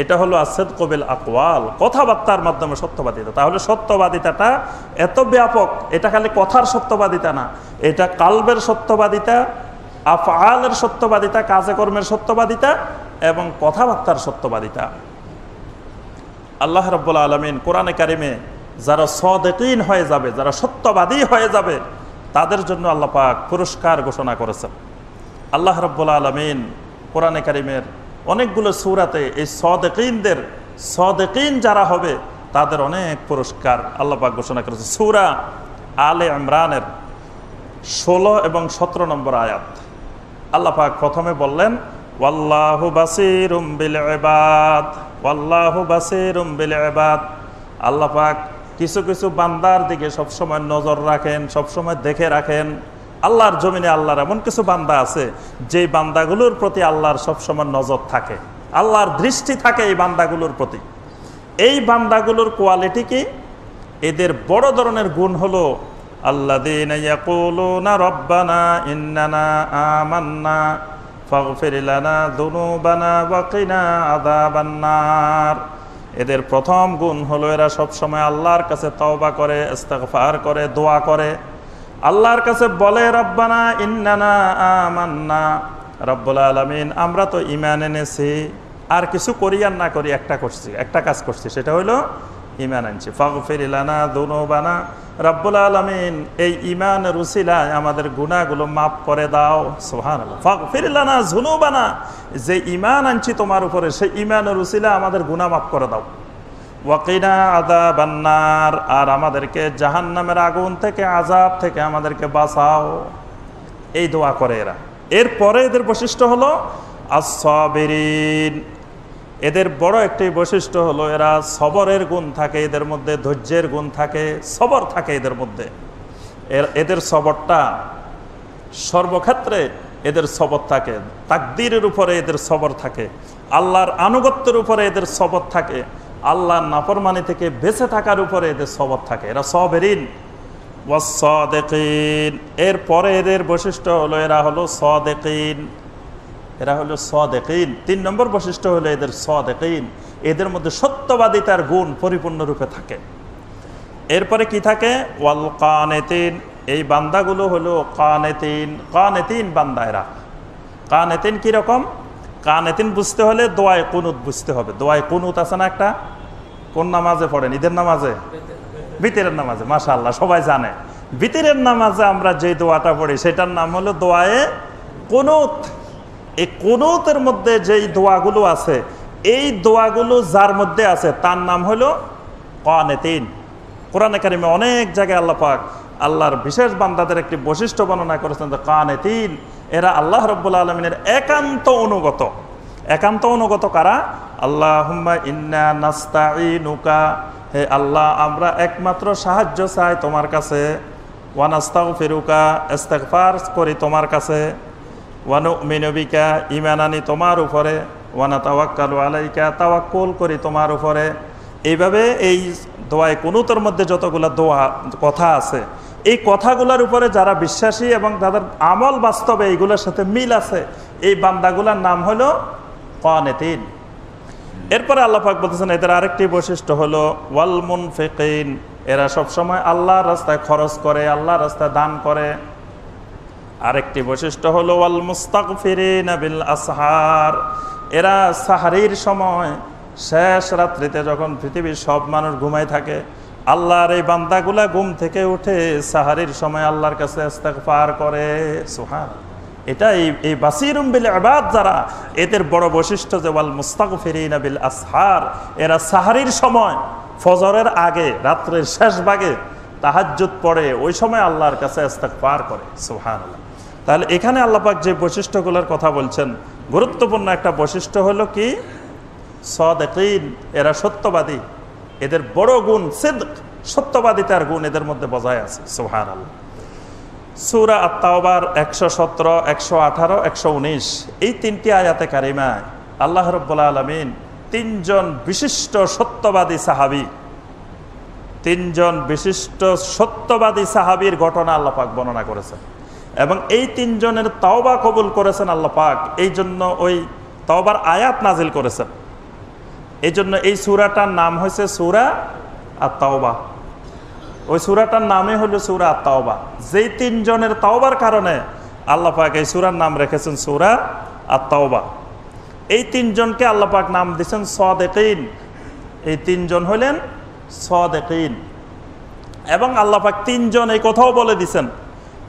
এটা হলো আস-সিদকু বিল আকওয়াল, কথাবার্তার মাধ্যমে সত্যবাদিতা। তাহলে সত্যবাদিতাটা এত ব্যাপক, এটা খালি কথার সত্যবাদিতা না, এটা কালবের সত্যবাদিতা, আফআলের সত্যবাদিতা, কাজে কর্মের সত্যবাদিতা এবং কথাবার্তার সত্যবাদিতা। আল্লাহ রাব্বুল আলামিন কোরআনে কারিমে যারা সাদিকিন হয়ে যাবে, যারা সত্যবাদী হয়ে যাবে, তাদের জন্য আল্লাহ পাক পুরস্কার ঘোষণা করেছেন। আল্লাহ রাব্বুল আলামিন কোরআনে কারিমের অনেকগুলো সূরাতে এই সাদিকিনদের, সাদিকিন যারা হবে তাদের অনেক পুরস্কার আল্লাহ পাক ঘোষণা করেছে। সূরা আলে ইমরানের 16 এবং 17 নম্বর আয়াত আল্লাহ পাক প্রথমে বললেন, ওয়াল্লাহু বাসীরুম বিল ইবাদ, ওয়াল্লাহু বাসীরুম বিল ইবাদ। আল্লাহ পাক কিছু কিছু বান্দার দিকে সবসময় নজর রাখেন, সবসময় দেখে রাখেন। আল্লাহর জমিনে আল্লাহর এমন কিছু বান্দা আছে যেই বান্দাগুলোর প্রতি আল্লাহর সবসময় নজর থাকে, আল্লাহর দৃষ্টি থাকে এই বান্দাগুলোর প্রতি। এই বান্দাগুলোর কোয়ালিটি কি? এদের বড় ধরনের গুণ হলো আল্লাযীনা ইয়াকুলুনা রব্বানা ইন্নানা আমান্না ফাগফির লানা যুনুবানা ওয়া কিনা আযাবান নার। এদের প্রথম গুণ হলো এরা সবসময় আল্লাহর কাছে তওবা করে, ইস্তিগফার করে, দোয়া করে, আল্লাহর কাছে বলে রব্বানা ইন্নানা আমান্না, রব্বুল আলামিন আমরা তো ঈমান এনেছি, আর কিছু করি আর না করি একটা করছি, একটা কাজ করছি, সেটা হলো ঈমান আনছি। ফাগফির লানা যুনুবানা রব্বুল আলামিন এই ঈমানের উসিলায় আমাদের গুনাহগুলো মাফ করে দাও। সুবহানাল্লাহ। ফাগফির লানা যুনুবানা, যে ঈমান আনছি তোমার উপরে সেই ঈমানের উসিলায় আমাদের গুনাহ মাফ করে দাও। ওয়াকিনা আযাবান নার, আর আমাদেরকে জাহান্নামের আগুন থেকে, আযাব থেকে আমাদেরকে বাঁচাও। এই দোয়া করে এরা। এরপরে এদের বৈশিষ্ট্য হলো আস-সাবিরিন। এদের বড় একটি বৈশিষ্ট্য হলো এরা সবরের গুণ থাকে এদের মধ্যে, ধৈর্যের গুণ থাকে, সবর থাকে এদের মধ্যে। এদের সবরটা সর্বক্ষেত্রে এদের সবর থাকে, তাকদীরের উপরে এদের সবর থাকে, আল্লাহর আনুগত্যের উপরে এদের সবর থাকে, আল্লাহর নাফরমানি থেকে বেঁচে থাকার উপরে এদের সবর থাকে। এরা সাবিরিন ওয়াস-সাদিকিন। এরপরে এদের বৈশিষ্ট্য হলো এরা হলো সাদিকিন। এরা হলো সাদিকিন। 3 নম্বর বৈশিষ্ট্য হলো এদের সাদিকিন। এদের মধ্যে সত্যবাদিতার গুণ পরিপূর্ণরূপে থাকে। এরপরে কি থাকে? ওয়াল কানিতিন। এই বান্দাগুলো হলো কানিতিন। কানিতিন বান্দা এরা। কানিতিন কিরকম? কানিতিন বুঝতে হলে দোয়ায়ে কুনুত বুঝতে হবে। দোয়ায়ে কুনুত আছে না একটা? কোন নামাজে পড়েন? ঈদের নামাজে? বিতরের নামাজে। মাশাআল্লাহ, সবাই জানে। বিতরের নামাজে আমরা যে দোয়াটা পড়ি সেটার নাম হলো দোয়ায়ে কুনুত। এই কুনুতের মধ্যে যেই দোয়াগুলো আছে, এই দোয়াগুলো যার মধ্যে আছে তার নাম হলো কানিতিন। কোরআনে কারিমে অনেক জায়গায় আল্লাহ পাক আল্লাহর বিশেষ বান্দাদের একটি বৈশিষ্ট্য বর্ণনা করেছেন যে কানিতিন। এরা আল্লাহ রাব্বুল আলামিনের একান্ত অনুগত। একান্ত অনুগত কারা? আল্লাহুম্মা ইন্না নাস্তাঈনুকা, হে আল্লাহ আমরা একমাত্র সাহায্য চাই তোমার কাছে। ওয়া নাস্তাগফিরুকা, ইস্তিগফার করি তোমার কাছে। ওয়া নুমিনু বিকা, ঈমান আনি তোমার উপরে। ওয়া নাতাওয়াক্কালু আলাইকা, তাওয়াক্কুল করি তোমার উপরে। এইভাবে এই দোয়ায়ে কুনুতের মধ্যে যতগুলো দোয়া কথা আছে, এই কথাগুলোর উপরে যারা বিশ্বাসী এবং যাদের আমল বাস্তবে এইগুলোর সাথে মিল আছে, এই বান্দাগুলোর নাম হলো কানিতিন। এরপরে আল্লাহ পাক বলতেছেন এদের আরেকটি বৈশিষ্ট্য হলো ওয়াল মুনফিকিন। এরা সবসময় আল্লাহর রাস্তায় খরচ করে, আল্লাহর রাস্তায় দান করে। আরেকটি বৈশিষ্ট্য হলো ওয়াল মুস্তাগফিরিনা বিল আসহার। এরা সাহারির সময়, শেষ রাত্রিতে যখন পৃথিবীর সব মানুষ ঘুমায় থাকে, আল্লাহর এই বান্দাগুলা ঘুম থেকে উঠে সাহারির সময় আল্লাহর কাছে ইস্তিগফার করে। সুবহানাল্লাহ। এটা এই বাসিরুম বিল ইবাদ যারা, এদের বড় বৈশিষ্ট্য যে ওয়াল মুস্তাগফিরিনা বিল আসহার। এরা সাহারির সময়, ফজরের আগে, রাত্রের শেষ ভাগে তাহাজ্জুদ পড়ে, ওই সময় আল্লাহর কাছে ইস্তিগফার করে। সুবহানাল্লাহ। তাহলে এখানে আল্লাহ পাক যে বৈশিষ্ট্যগুলোর কথা বলছেন, গুরুত্বপূর্ণ একটা বৈশিষ্ট্য হলো কি? সাদিকিন। এরা সত্যবাদী। এদের বড় গুণ সিদক, সত্যবাদিতার গুণ এদের মধ্যে বজায় আছে। সুবহানাল্লাহ। সূরা আত-তাওবার 117, 118, 119 এই 3টি আয়াতে কারিমায় আল্লাহ রাব্বুল আলামিন 3 জন বিশিষ্ট সত্যবাদী সাহাবী, 3 জন বিশিষ্ট সত্যবাদী সাহাবীর ঘটনা আল্লাহ পাক বর্ণনা করেছেন এবং এই 3 জনের তাওবা কবুল করেছেন আল্লাহ পাক। এই জন্য ওই তাওবার আয়াত নাজিল করেছেন। এই জন্য এই সূরাটার নাম হয়েছে সূরা আত-তাওবা। ওই সূরাটার নামই হলো সূরা আত-তাওবা। যেই 3 জনের তাওবার কারণে আল্লাহ পাক এই সূরার নাম রেখেছেন সূরা আত-তাওবা। এই 3 জনকে আল্লাহ পাক নাম দিয়েছেন সাদিকিন। এই 3 জন হলেন সাদিকিন। এবং আল্লাহ পাক 3 জন এই কথাও বলে দিয়েছেন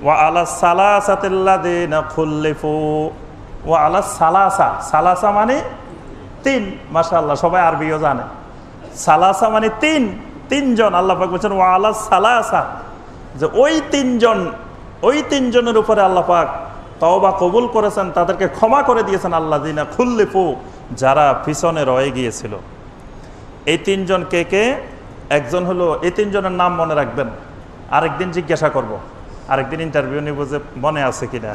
ওয়া আলাস সালাসাতিল্লাযিনা খুল্লিফু। ওয়া আলাস সালাসা, সালাসা মানে 3। মাশাআল্লাহ, সবাই আরবিও জানে। সালাসা মানে 3 জন। আল্লাহ পাক বলেছেন ওয়া আলাস সালাসা, যে ওই 3 জনের উপরে আল্লাহ পাক তওবা কবুল করেছেন, তাদেরকে ক্ষমা করে দিয়েছেন। আল্লাযিনা খুল্লিফু, যারা পিছনে রয়ে গিয়েছিল। এই 3 জন কে কে? একজন হলো, এই 3 জনের নাম মনে রাখবেন, আরেকদিন জিজ্ঞাসা করব, আরেকদিন ইন্টারভিউ নিব যে মনে আছে কিনা।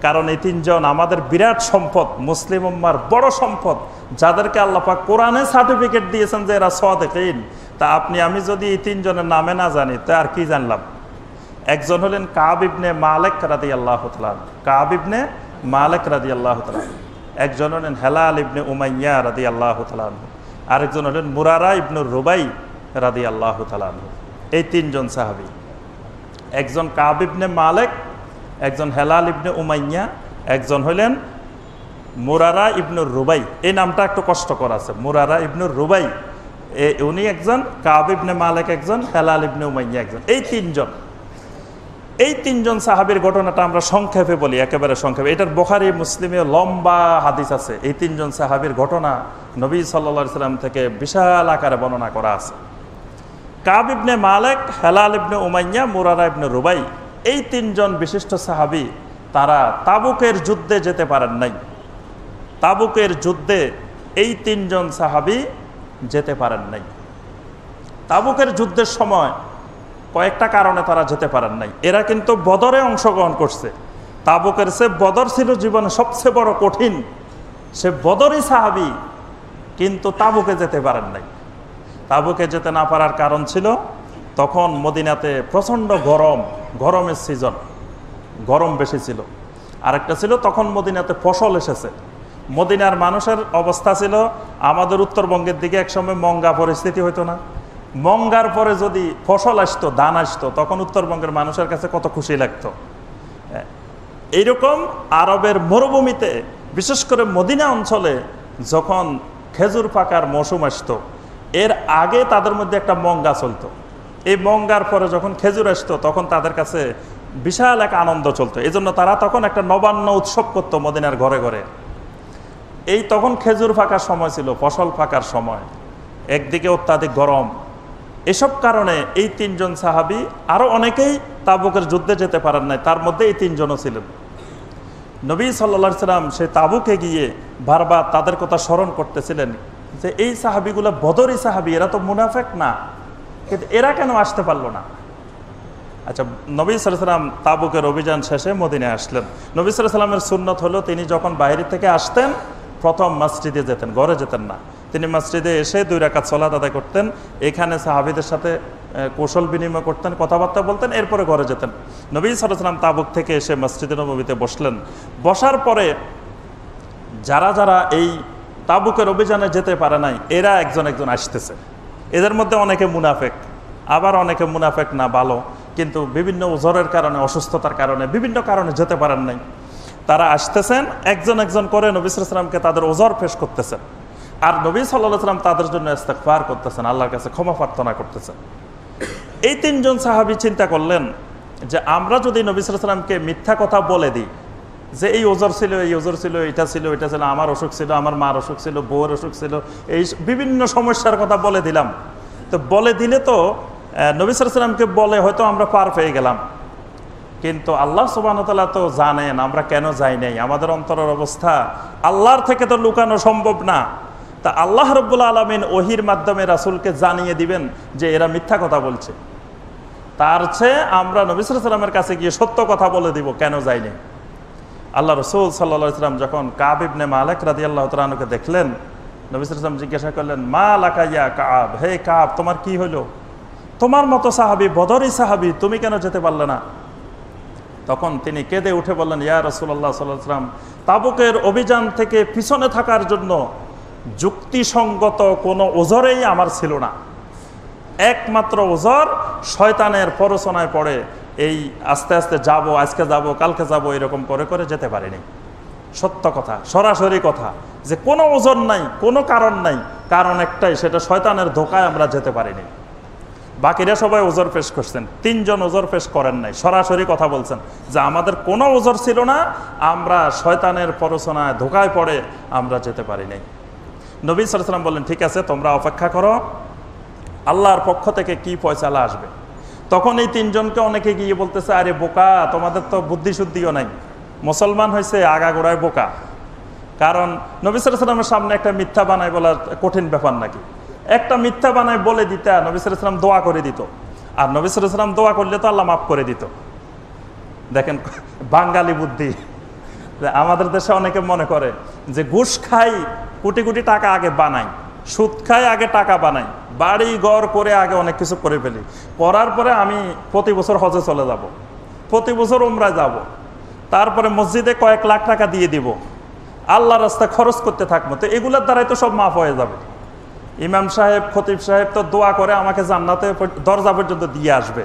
কারণ এই 3 জন আমাদের বিরাট সম্পদ, মুসলিম উম্মার বড় সম্পদ, যাদেরকে আল্লাহ পাক কোরআনে সার্টিফিকেট দিয়েছেন যে এরা সাদিকিন। তা আপনি আমি যদি এই 3 জনের নামে না জানি তা আর কি জানলাম? একজন হলেন কাব ইবনে মালিক রাদিয়াল্লাহু তাআলা, কাব ইবনে মালিক রাদিয়াল্লাহু তাআলা। একজন হলেন হেলাল ইবনে উমাইয়া রাদিয়াল্লাহু তাআলা। আরেকজন হলেন মুরারা ইবনে রুবাই রাদিয়াল্লাহু তাআলা। এই 3 জন সাহাবী, একজন কাব ইবনে মালিক, একজন হেলাল ইবনে উমাইয়া, একজন হলেন মুরারা ইবনে রুবাই। এই নামটা একটু কষ্টকর আছে, মুরারা ইবনে রুবাই। উনি একজন, কাব ইবনে মালিক একজন, হেলাল ইবনে উমাইয়া একজন, এই তিনজন সাহাবীর ঘটনাটা আমরা সংক্ষেপে বলি, একেবারে সংক্ষেপে। এটার বুখারী মুসলিমে লম্বা হাদিস আছে। এই তিনজন সাহাবীর ঘটনা নবী সাল্লাল্লাহু আলাইহি সাল্লাম থেকে বিশাল আকারে বর্ণনা করা আছে। কাব ইবনে মালিক, হেলাল ইবনে উমাইয়া, মুরারা ইবনে রুবাই, এই তিনজন বিশিষ্ট সাহাবী তারা তাবুকের যুদ্ধে যেতে পারেন নাই। তাবুকের যুদ্ধে এই তিনজন সাহাবী যেতে পারেন নাই। তাবুকের যুদ্ধের সময় কয়েকটা কারণে তারা যেতে পারেন নাই। এরা কিন্তু বদরে অংশগ্রহণ করছে। তাবুকের সে বদর ছিল জীবনে সবচেয়ে বড় কঠিন, সে বদরই সাহাবী, কিন্তু তাবুকে যেতে পারেন নাই। তাবুকে যেতে না পারার কারণ ছিল তখন মদিনাতে প্রচণ্ড গরমের সিজন, গরম বেশি ছিল। আরেকটা ছিল তখন মদিনাতে ফসল এসেছে। মদিনার মানুষের অবস্থা ছিল আমাদের উত্তরবঙ্গের দিকে একসময় মঙ্গা পরিস্থিতি হইতো না? মঙ্গার পরে যদি ফসল আসতো, ধান আসতো, তখন উত্তরবঙ্গের মানুষের কাছে কত খুশি লাগতো। এইরকম আরবের মরুভূমিতে, বিশেষ করে মদিনা অঞ্চলে যখন খেজুর পাকার মৌসুম আসতো, এর আগে তাদের মধ্যে একটা মঙ্গা চলতো। এই মঙ্গার পরে যখন খেজুর আসতো তখন তাদের কাছে বিশাল এক আনন্দ চলতো। এই জন্য তারা তখন একটা নবান্ন উৎসব করতো মদিনার ঘরে ঘরে। এই তখন খেজুর ফাঁকার সময় ছিল, ফসল ফাঁকার সময়, একদিকে অত্যাধিক গরম। এসব কারণে এই তিনজন সাহাবী, আরও অনেকেই তাবুকের যুদ্ধে যেতে পারেন নাই, তার মধ্যে এই তিনজনও ছিলেন। নবী সাল্লাল্লাহু আলাইহি সাল্লাম সে তাবুকে গিয়ে বারবার তাদের কথা স্মরণ করতেছিলেন যে এই সাহাবীগুলো বদরি সাহাবী, এরা তো মুনাফেক না, কিন্তু এরা কেন আসতে পারলো না? আচ্ছা, নবী সাল্লাল্লাহু আলাইহি সাল্লাম তাবুকের অভিযান শেষে মদিনায় আসলেন। নবী সাল্লাল্লাহু আলাইহি সাল্লামের সুন্নত হলো তিনি যখন বাইরে থেকে আসতেন প্রথম মসজিদে যেতেন, ঘরে যেতেন না। তিনি মসজিদে এসে 2 রাকাত সালাত আদায় করতেন, এখানে সাহাবীদের সাথে কৌশল বিনিময় করতেন, কথাবার্তা বলতেন, এরপরে ঘরে যেতেন। নবী সাল্লাল্লাহু আলাইহি সাল্লাম তাবুক থেকে এসে মসজিদে নববীতে বসলেন। বসার পরে যারা যারা এই তাবুকের অভিযানে যেতে পারে নাই, এরা একজন একজন আসতেছে। এদের মধ্যে অনেকে মুনাফেক, আবার অনেকে মুনাফেক না, ভালো, কিন্তু বিভিন্ন ওজরের কারণে, অসুস্থতার কারণে, বিভিন্ন কারণে যেতে পারেন নাই। তারা আসতেছেন, একজন একজন করে নবী সাল্লাল্লাহু আলাইহি সাল্লামকে তাদের ওজর পেশ করতেছেন। আর নবী সাল্লাল্লাহু আলাইহি সাল্লাম তাদের জন্য ইস্তিগফার করতেছেন, আল্লাহর কাছে ক্ষমা প্রার্থনা করতেছেন। এই তিনজন সাহাবী চিন্তা করলেন যে আমরা যদি নবী সাল্লাল্লাহু আলাইহি সাল্লামকে মিথ্যা কথা বলে দিই যে এই ওজর ছিল, এই ওজর ছিল, এটা ছিল, এটা ছিল, আমার অসুখ ছিল, আমার মার অসুখ ছিল, বউয়ের অসুখ ছিল, এই বিভিন্ন সমস্যার কথা বলে দিলাম, তো বলে দিলে তো নবী সাল্লাল্লাহু আলাইহি সাল্লামকে বলে হয়তো আমরা পার পেয়ে গেলাম, কিন্তু আল্লাহ সুবহানাহু ওয়া তাআলা তো জানেন আমরা কেন যাই নাই, আমাদের অন্তরের অবস্থা আল্লাহর থেকে তো লুকানো সম্ভব না। তা আল্লাহ রাব্বুল আলামিন ওহির মাধ্যমে রাসূলকে জানিয়ে দিবেন যে এরা মিথ্যা কথা বলছে, তার চেয়ে আমরা নবী সাল্লাল্লাহু আলাইহি সাল্লামের কাছে গিয়ে সত্য কথা বলে দিব কেন যাইনি। আল্লাহ রাসূল সাল্লাল্লাহু আলাইহি সাল্লাম যখন কাব ইবনে মালিক রাদিয়াল্লাহু তাআলা আনহুকে দেখলেন, নবী সাল্লাল্লাহু আলাইহি সাল্লাম জিজ্ঞাসা করলেন, মা লাকা ইয়া কাব, হে কাব তোমার কি হলো? তোমার মতো সাহাবী, বদরি সাহাবী, তুমি কেন যেতে পারলে না? তখন তিনি কেঁদে উঠে বললেন, ইয়া রাসূলুল্লাহ সাল্লাল্লাহু আলাইহি ওয়াসাল্লাম, তাবুকের অভিযান থেকে পিছনে থাকার জন্য যুক্তিসঙ্গত কোনো ওজরেই আমার ছিল না। একমাত্র ওজর শয়তানের প্ররোচনায় পড়ে এই আস্তে আস্তে যাব, আজকে যাব, কালকে যাব, এরকম করে করে যেতে পারিনি। সত্য কথা, সরাসরি কথা, যে কোনো ওজর নাই, কোনো কারণ নাই, কারণ একটাই, সেটা শয়তানের ধোকায় আমরা যেতে পারিনি। বাকিরা সবাই ওজর পেশ করছেন, 3 জন ওজর পেশ করেন নাই, সরাসরি কথা বলছেন যে আমাদের কোনো ওজর ছিল না, আমরা শয়তানের প্ররোচনায় ধোকায় পড়ে আমরা যেতে পারি নাই। নবী সাল্লাল্লাহু আলাইহি ওয়াসাল্লাম বললেন, ঠিক আছে তোমরা অপেক্ষা করো, আল্লাহর পক্ষ থেকে কি ফয়সালা আসবে। তখন এই 3 জনকে অনেকে গিয়ে বলতেছে, আরে বোকা, তোমাদের তো বুদ্ধি শুদ্ধিও নাই, মুসলমান হয়েছে আগাগোড়ায় বোকা। কারণ নবী সাল্লাল্লাহু আলাইহি ওয়াসাল্লামের সামনে একটা মিথ্যা বানায় বলার কঠিন ব্যাপার নাকি? একটা মিথ্যা বানায় বলে দিতে নবী সাল্লাল্লাহু আলাইহি ওয়াসাল্লাম দোয়া করে দিত, আর নবী সাল্লাল্লাহু আলাইহি ওয়াসাল্লাম দোয়া করলে তো আল্লাহ মাফ করে দিত। দেখেন বাঙালি বুদ্ধি। আমাদের দেশে অনেকে মনে করে যে ঘুষ খাই, কোটি কোটি টাকা আগে বানাই, সুদ খাই আগে টাকা বানাই, বাড়ি ঘর করে আগে অনেক কিছু করে ফেলি, করার পরে আমি প্রতি বছর হজে চলে যাব, প্রতি বছর উমরায় যাব, তারপরে মসজিদে কয়েক লাখ টাকা দিয়ে দিব, আল্লাহর রাস্তায় খরচ করতে থাকবো, তো এগুলোর দ্বারাই তো সব মাফ হয়ে যাবে। ইমাম সাহেব, খতিব সাহেব তো দোয়া করে আমাকে জান্নাতে দরজা পর্যন্ত দিয়ে আসবে।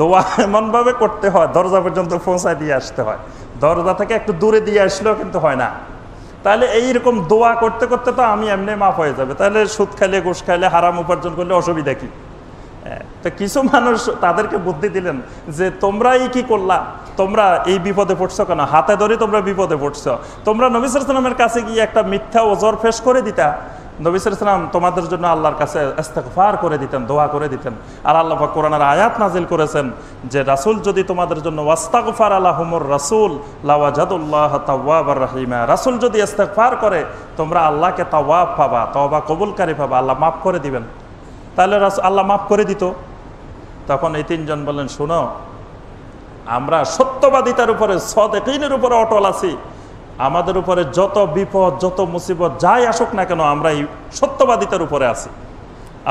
দোয়া এমনভাবে করতে হয় দরজা পর্যন্ত পৌঁছায় দিয়ে আসতে হয়, দরজা থেকে একটু দূরে দিয়ে আসলেও কিন্তু হয় না। তাহলে এইরকম দোয়া করতে করতে তো আমি এমনি মাফ হয়ে যাবে, তাহলে সুদ খাইলে ঘুষ খাইলে হারাম উপার্জন করলে অসুবিধা কি? তো কিছু মানুষ তাদেরকে বুদ্ধি দিলেন যে তোমরাই কি করলা, তোমরা এই বিপদে পড়ছো কেন, হাতে ধরে তোমরা বিপদে পড়ছো, তোমরা নবী সাল্লাল্লাহু আলাইহি ওয়াসাল্লামের কাছে গিয়ে একটা মিথ্যা ওজর পেশ করে দিতা, নবী সাল্লাল্লাহু আলাইহি ওয়াসাল্লাম তোমাদের জন্য আল্লাহর কাছে ইস্তিগফার করে দিতেন, দোয়া করে দিতেন। আর আল্লাহ পাক কোরআনের আয়াত নাজিল করেছেন যে রাসূল যদি তোমাদের জন্য ওয়াস্তাগফার লাহুমুর রাসূল লাওয়াজাদুল্লাহ তাওয়াবার রহিমা, রাসূল যদি ইস্তিগফার করে তোমরা আল্লাহকে তাওয়াব পাবা, তওবা কবুলকারী পাবা, আল্লাহ মাফ করে দিবেন। তাহলে আল্লাহ মাফ করে দিত। তখন এই তিনজন বললেন, শোনো, আমরা সত্যবাদিতার উপরে সাদিকিনের উপরে অটল আছি, আমাদের উপরে যত বিপদ যত মুসিবত যাই আসুক না কেন আমরা এই সত্যবাদিতার উপরে আছি।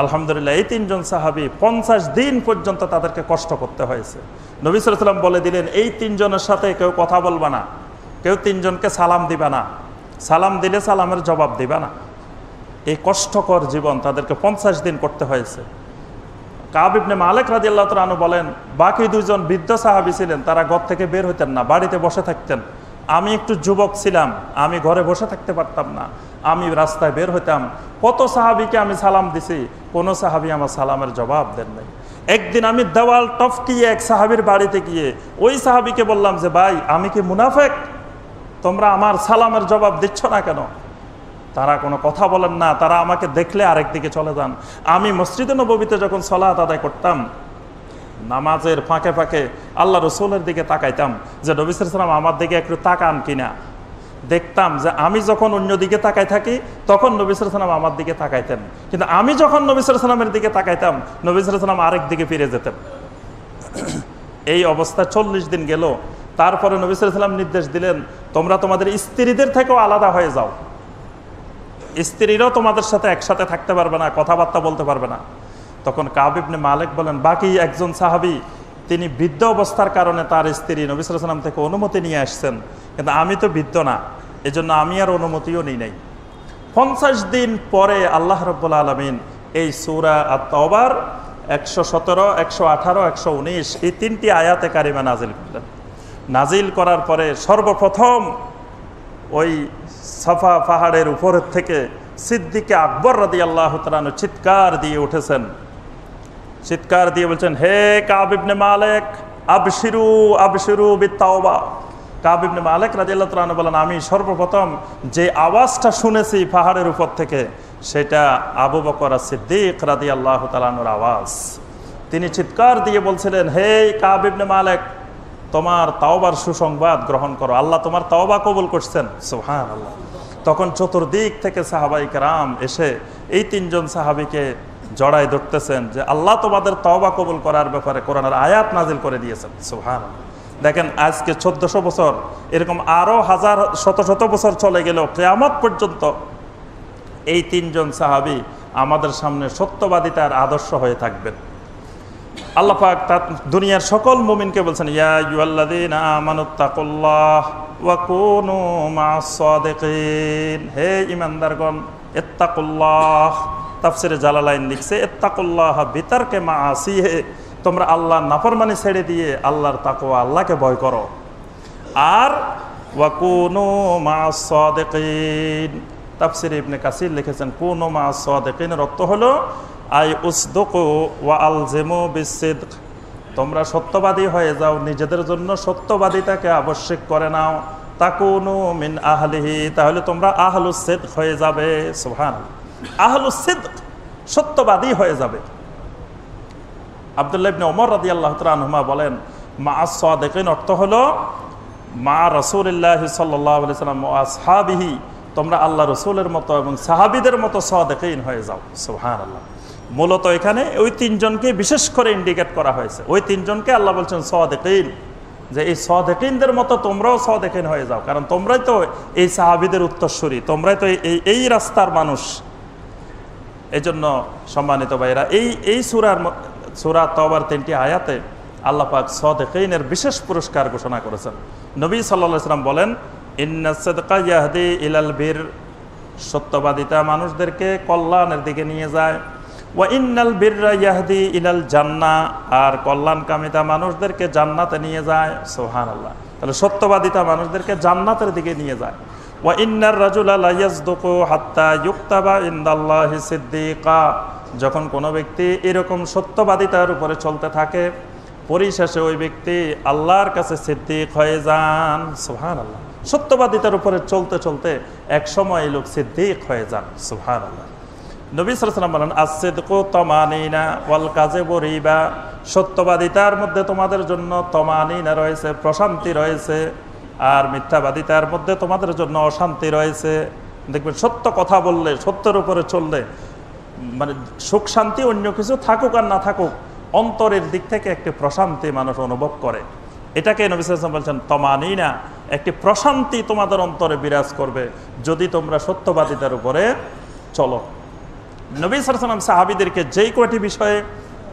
আলহামদুলিল্লাহ এই তিনজন সাহাবী 50 দিন পর্যন্ত তাদেরকে কষ্ট করতে হয়েছে। নবী সাল্লাল্লাহু আলাইহি ওয়াসাল্লাম বলে দিলেন, এই তিনজনের সাথে কেউ কথা বলবা না, কেউ তিনজনকে সালাম দিবা না, সালাম দিলে সালামের জবাব দিবা না। এই কষ্টকর জীবন তাদেরকে 50 দিন করতে হয়েছে। কাব ইবনে মালিক রাদিয়াল্লাহু তাআলা আনহু বলেন, বাকি দুইজন বৃদ্ধ সাহাবী ছিলেন, তারা ঘর থেকে বের হতেন না, বাড়িতে বসে থাকতেন। আমি একটু যুবক ছিলাম, আমি ঘরে বসে থাকতে পারতাম না, আমি রাস্তায় বের হইতাম। কত সাহাবীকে আমি সালাম দিছি, কোনো সাহাবী আমার সালামের জবাব দেন নাই। একদিন আমি দেওয়াল টপকিয়ে এক সাহাবীর বাড়িতে গিয়ে ওই সাহাবীকে বললাম যে ভাই, আমি কি মুনাফেক? তোমরা আমার সালামের জবাব দিচ্ছ না কেন? তারা কোনো কথা বলেন না, তারা আমাকে দেখলে আরেক দিকে চলে যান। আমি মসজিদে নববীতে যখন সালাত আদায় করতাম, নামাজের ফাঁকে ফাঁকে আল্লাহ রসুলের দিকে তাকাইতাম যে নবী সাল্লাল্লাহু আলাইহি ওয়াসাল্লাম আমার দিকে একটু তাকান কিনা। দেখতাম যে আমি যখন অন্য দিকে তাকাই থাকি তখন নবী সাল্লাল্লাহু আলাইহি ওয়াসাল্লাম আমার দিকে তাকাইতেন, কিন্তু আমি যখন নবী সাল্লাল্লাহু আলাইহি ওয়াসাল্লামের দিকে তাকাইতাম নবী সাল্লাল্লাহু আলাইহি ওয়াসাল্লাম আরেক দিকে ফিরে যেতেন। এই অবস্থা 40 দিন গেল। তারপরে নবী সাল্লাল্লাহু আলাইহি ওয়াসাল্লাম নির্দেশ দিলেন, তোমরা তোমাদের স্ত্রীদের থেকেও আলাদা হয়ে যাও, স্ত্রীরাও তোমাদের সাথে একসাথে থাকতে পারবে না, কথাবার্তা বলতে পারবে না। তখন কাব ইবনে মালিক বলেন, বাকি একজন সাহাবী তিনি বৃদ্ধ অবস্থার কারণে তার স্ত্রী নবী সাল্লাল্লাহু আলাইহি ওয়াসাল্লাম থেকে অনুমতি নিয়ে আসছেন, কিন্তু আমি তো বৃদ্ধ না, এজন্য আমি আর অনুমতিও নিই নাই। 50 দিন পরে আল্লাহ রাব্বুল আলামিন এই সূরা আত-তাওবার 117, 118, 119 এই 3টি আয়াতে কারিমা নাজিল করলেন। নাজিল করার পরে সর্বপ্রথম ওই সাফা পাহাড়ের উপরের থেকে সিদ্দিকে আকবর রাদিয়াল্লাহু তাআলা চিৎকার দিয়ে উঠেছেন, চিৎকার দিয়ে বলছেন, হে কাব ইবনে মালিক, আবশিরু আবশিরু বিত-তাওবা। কাব ইবনে মালিক রাদিয়াল্লাহু তাআলা বলেন, আমি সর্বপ্রথম যে আওয়াজটা শুনেছি পাহাড়ের উপর থেকে সেটা আবু বকর সিদ্দিক রাদিয়াল্লাহু তাআলার আওয়াজ। তিনি চিৎকার দিয়ে বলছিলেন, হে কাব ইবনে মালিক, তোমার তাওবার সুসংবাদ গ্রহণ করো, আল্লাহ তোমার তাওবা কবুল করছেন। সুবহানাল্লাহ। তখন চতুর্দিক থেকে সাহাবায়ে কেরাম এসে এই তিনজন সাহাবীকে জড়াই ধরতেছেন যে আল্লাহ তোমাদের তাওবা কবুল করার ব্যাপারে কোরআনের আয়াত নাজিল করে দিয়েছেন। সুবহানাল্লাহ। দেখেন আজকে 1400 বছর, এরকম আরো হাজার শত শত বছর চলে গেল, কিয়ামত পর্যন্ত এই তিনজন সাহাবী আমাদের সামনে সত্যবাদিতার আদর্শ হয়ে থাকবেন। আল্লাহ পাক দুনিয়ার সকল মুমিনকে বলছেন, ইয়া আইয়ুহাল্লাযীনা আমানুত্তাকুল্লাহ ওয়া কুনু মা'আস সাদিকিন, হে ঈমানদারগণ ইত্তাকুল্লাহ। তাফসিরে জালালাইন লিখছে, ইত্তাকুল্লাহ বিতারকে মাআসিহি, তোমরা আল্লাহর নাফরমানি ছেড়ে দিয়ে আল্লাহর তাকওয়া, আল্লাহকে ভয় করো। আর ওয়া কুনু মা'আস সাদিকিন, তাফসিরে ইবনে কাসির লিখেছেন, কুনু মা'আস সাদিকিনের অর্থ হলো আই উসদুকু ওয়া আলজিমু বিসসিদক, তোমরা সত্যবাদী হয়ে যাও, নিজেদের জন্য সত্যবাদিতাকে আবশ্যক করে নাও। তাকুনু মিন আহলিহি, তাহলে তোমরা আহলুস সিদক হয়ে যাবে। সুবহানাল্লাহ। আহলুস সিদক, সত্যবাদী হয়ে যাবে। আব্দুল্লাহ ইবনে ওমর রাদিয়াল্লাহু তাআলা আনহুমা বলেন, মা'আস সাদিকিন অর্থ হলো মা রাসূলুল্লাহ সাল্লাল্লাহু আলাইহি ওয়াসাল্লাম ওয়া আসহাবিহি, তোমরা আল্লাহ রাসূলের মতো এবং সাহাবীদের মতো সাদিকিন হয়ে যাও। সুবহানাল্লাহ। মূলত এখানে ওই তিনজনকে বিশেষ করে ইন্ডিকেট করা হয়েছে, ওই তিনজনকে আল্লাহ বলছেন সাদিকিন, যে এই সাদিকিনদের মতো তোমরাও সাদিকিন হয়ে যাও, কারণ তোমরাই তো এই সাহাবীদের উত্তরসূরি, তোমরাই তো এই রাস্তার মানুষ। এই জন্য সম্মানিত ভাইরা, এই সূরা তাওবার 3টি আয়াতে আল্লাহ পাক সাদিকিনের বিশেষ পুরস্কার ঘোষণা করেছেন। নবী সাল্লাল্লাহু আলাইহি ওয়াসাল্লাম বলেন, ইন্নাস সিদকা ইয়াহদি ইলাল বির, সত্যবাদিতা মানুষদেরকে কল্যাণের দিকে নিয়ে যায়। ওয়া ইন্নাল বিররা ইয়াহদি ইলাল জান্নাহ, আর কল্যাণকামিতা মানুষদেরকে জান্নাতে নিয়ে যায়। সুবহানাল্লাহ। তাহলে সত্যবাদিতা মানুষদেরকে জান্নাতের দিকে নিয়ে যায়। ওয়া ইন্নার রাজুলা লা ইয়াসদুকু হাত্তা ইউক্তাবা ইনদাল্লাহি সিদ্দিকা। যখন কোনো ব্যক্তি এরকম সত্যবাদিতার উপরে চলতে থাকে, পরিশেষে ওই ব্যক্তি আল্লাহর কাছে সিদ্দিক হয়ে যান। সুবহানাল্লাহ। সত্যবাদিতার উপরে চলতে চলতে এক সময় লোক সিদ্দিক হয়ে যান। সুবহানাল্লাহ। নবী সাল্লাল্লাহু আলাইহি ওয়াসাল্লাম বলেন, আস-সিদকু তামানিনা ওয়াল কাযিবু রিবা। সত্যবাদিতার মধ্যে তোমাদের জন্য তামানিনা রয়েছে, প্রশান্তি রয়েছে, আর মিথ্যাবাদিতার মধ্যে তোমাদের জন্য অশান্তি রয়েছে। দেখবেন সত্য কথা বললে, সত্যের উপরে চললে, মানে সুখ শান্তি অন্য কিছু থাকুক আর না থাকুক, অন্তরের দিক থেকে একটি প্রশান্তি মানুষ অনুভব করে। এটাকে নবী সাল্লাল্লাহু আলাইহি ওয়াসাল্লাম বলছেন তামানিনা, একটি প্রশান্তি তোমাদের অন্তরে বিরাজ করবে যদি তোমরা সত্যবাদিতার উপরে চলো। নবী সাল্লাল্লাহু আলাইহি ওয়াসাল্লাম সাহাবীদেরকে যেই কয়টি বিষয়ে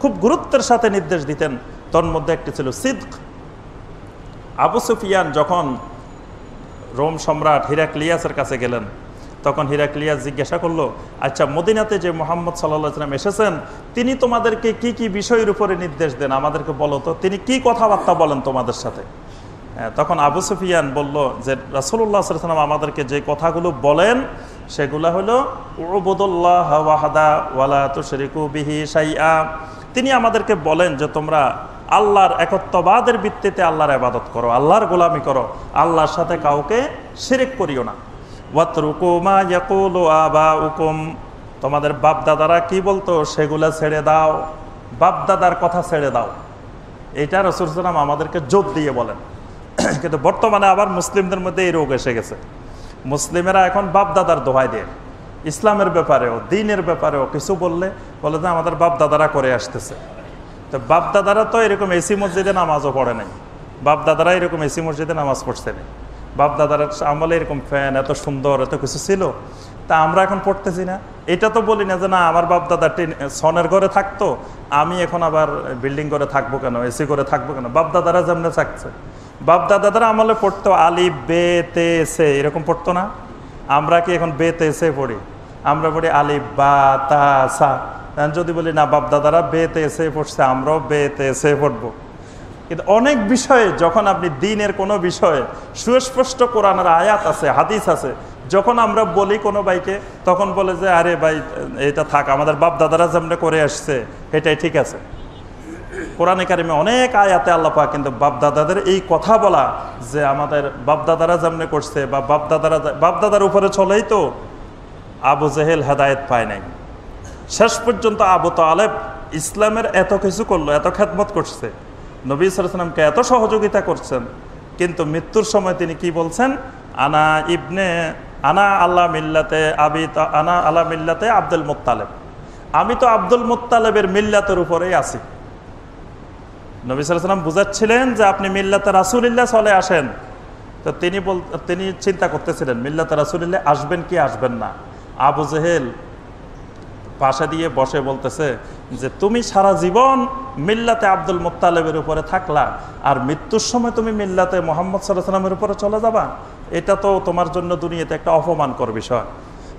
খুব গুরুত্বের সাথে নির্দেশ দিতেন, তার মধ্যে একটি ছিল সিদক। আবু সুফিয়ান যখন রোম সম্রাট হিরাক্লিয়াসের কাছে গেলেন, তখন হিরাক্লিয়াস জিজ্ঞাসা করলো, আচ্ছা মদিনাতে যে মুহাম্মদ সাল্লাল্লাহু আলাইহি ওয়াসাল্লাম এসেছেন, তিনি তোমাদেরকে কি কি বিষয়ের উপরে নির্দেশ দেন আমাদেরকে বলো তো, তিনি কি কথাবার্তা বলেন তোমাদের সাথে? তখন আবু সুফিয়ান বলল যে রাসূলুল্লাহ সাল্লাল্লাহু আলাইহি ওয়াসাল্লাম আমাদেরকে যে কথাগুলো বলেন সেগুলো হলো উবুদুল্লাহ ওয়াহদা ওয়ালা তুশরিকু বিহি শাইআ। তিনি আমাদেরকে বলেন যে তোমরা আল্লাহর একত্ববাদের ভিত্তিতে আল্লাহর ইবাদত করো, আল্লাহর গোলামি করো, আল্লাহর সাথে কাউকে শিরক করিও না। ওয়াতরুকু মা ইয়াকুলু আবাউকুম, তোমাদের বাপ দাদারা কি বলতো সেগুলা ছেড়ে দাও, বাপ দাদার কথা ছেড়ে দাও। এটা রাসূল সাল্লাল্লাহু আলাইহি ওয়াসাল্লাম আমাদেরকে জোর দিয়ে বলেন। কিন্তু বর্তমানে আবার মুসলিমদের মধ্যে এই রোগ এসে গেছে। মুসলিমেরা এখন বাপ দাদার দোহাই দেয়, ইসলামের ব্যাপারেও দ্বীনের ব্যাপারেও কিছু বললে বলে যে আমাদের বাপ দাদারা করে আসতেছে। তো বাপ দাদারা তো এরকম এসি মসজিদে নামাজও পড়ে নাই, বাপ দাদারা এরকম এসি মসজিদে নামাজ পড়ছে না, বাপ দাদার আমলে এরকম ফ্যান এত সুন্দর এত কিছু ছিল, তা আমরা এখন পড়তেছি না। এটা তো বলি না যে না আমার বাপ দাদা সনের ঘরে থাকতো, আমি এখন আবার বিল্ডিং করে থাকবো কেন, এসি করে থাকবো কেন। বাপ দাদারা যেমন থাকছে, বাপ দাদারা আমলে পড়তো আলিফ বে তে সে, এরকম পড়তো না। আমরা কি এখন বে তে সে পড়ি? আমরা পড়ি আলিফ বা তা সা। যদি বলি না বাপ দাদারা বে তে সে পড়ছে, আমরাও বে তে সে পড়বো। কিন্তু অনেক বিষয়ে যখন আপনি দ্বীনের কোনো বিষয়ে সুস্পষ্ট কোরআনের আয়াত আছে, হাদিস আছে, যখন আমরা বলি কোনো ভাইকে, তখন বলে যে আরে ভাই এটা থাক, আমাদের বাপ দাদারা যেমন করে আসছে এটাই ঠিক আছে। কোরআনে কারিমে অনেক আয়াতে আল্লাহ পাক কিন্তু বাপ দাদাদের এই কথা বলা যে আমাদের বাপ দাদারা যেমন করছে বা বাপ দাদার উপরে চলেই তো আবু জেহেল হেদায়েত পায় নাই। শেষ পর্যন্ত আবু তালেব ইসলামের এত কিছু করলো, এত খেদমত করছে, নবী সাল্লাল্লাহু আলাইহি ওয়াসাল্লামকে এত সহযোগিতা করছেন, কিন্তু মৃত্যুর সময় তিনি কি বলছেন? আনা আলা মিল্লাতে আব্দুল মুত্তালিব, আমি তো আব্দুল মুত্তালিবের মিল্লাতের উপরেই আছি। নবী সাল্লাল্লাহু আলাইহি ওয়াসাল্লাম বুঝাচ্ছিলেন যে আপনি মিল্লাতে রাসূলিল্লাহ চলে আসেন। তো তিনি চিন্তা করতেছিলেন মিল্লাতে রাসূলিল্লাহ আসবেন কি আসবেন না। আবু জেহেল পাশে দিয়ে বসে বলতেছে যে তুমি সারা জীবন মিল্লাতে আব্দুল মুত্তালিবের উপরে থাকলা, আর মৃত্যুর সময় তুমি মিল্লাতে মুহাম্মদ সাল্লাল্লাহু আলাইহি ওয়াসাল্লামের উপরে চলে যাবা, এটা তো তোমার জন্য দুনিয়াতে একটা অপমানকর বিষয়।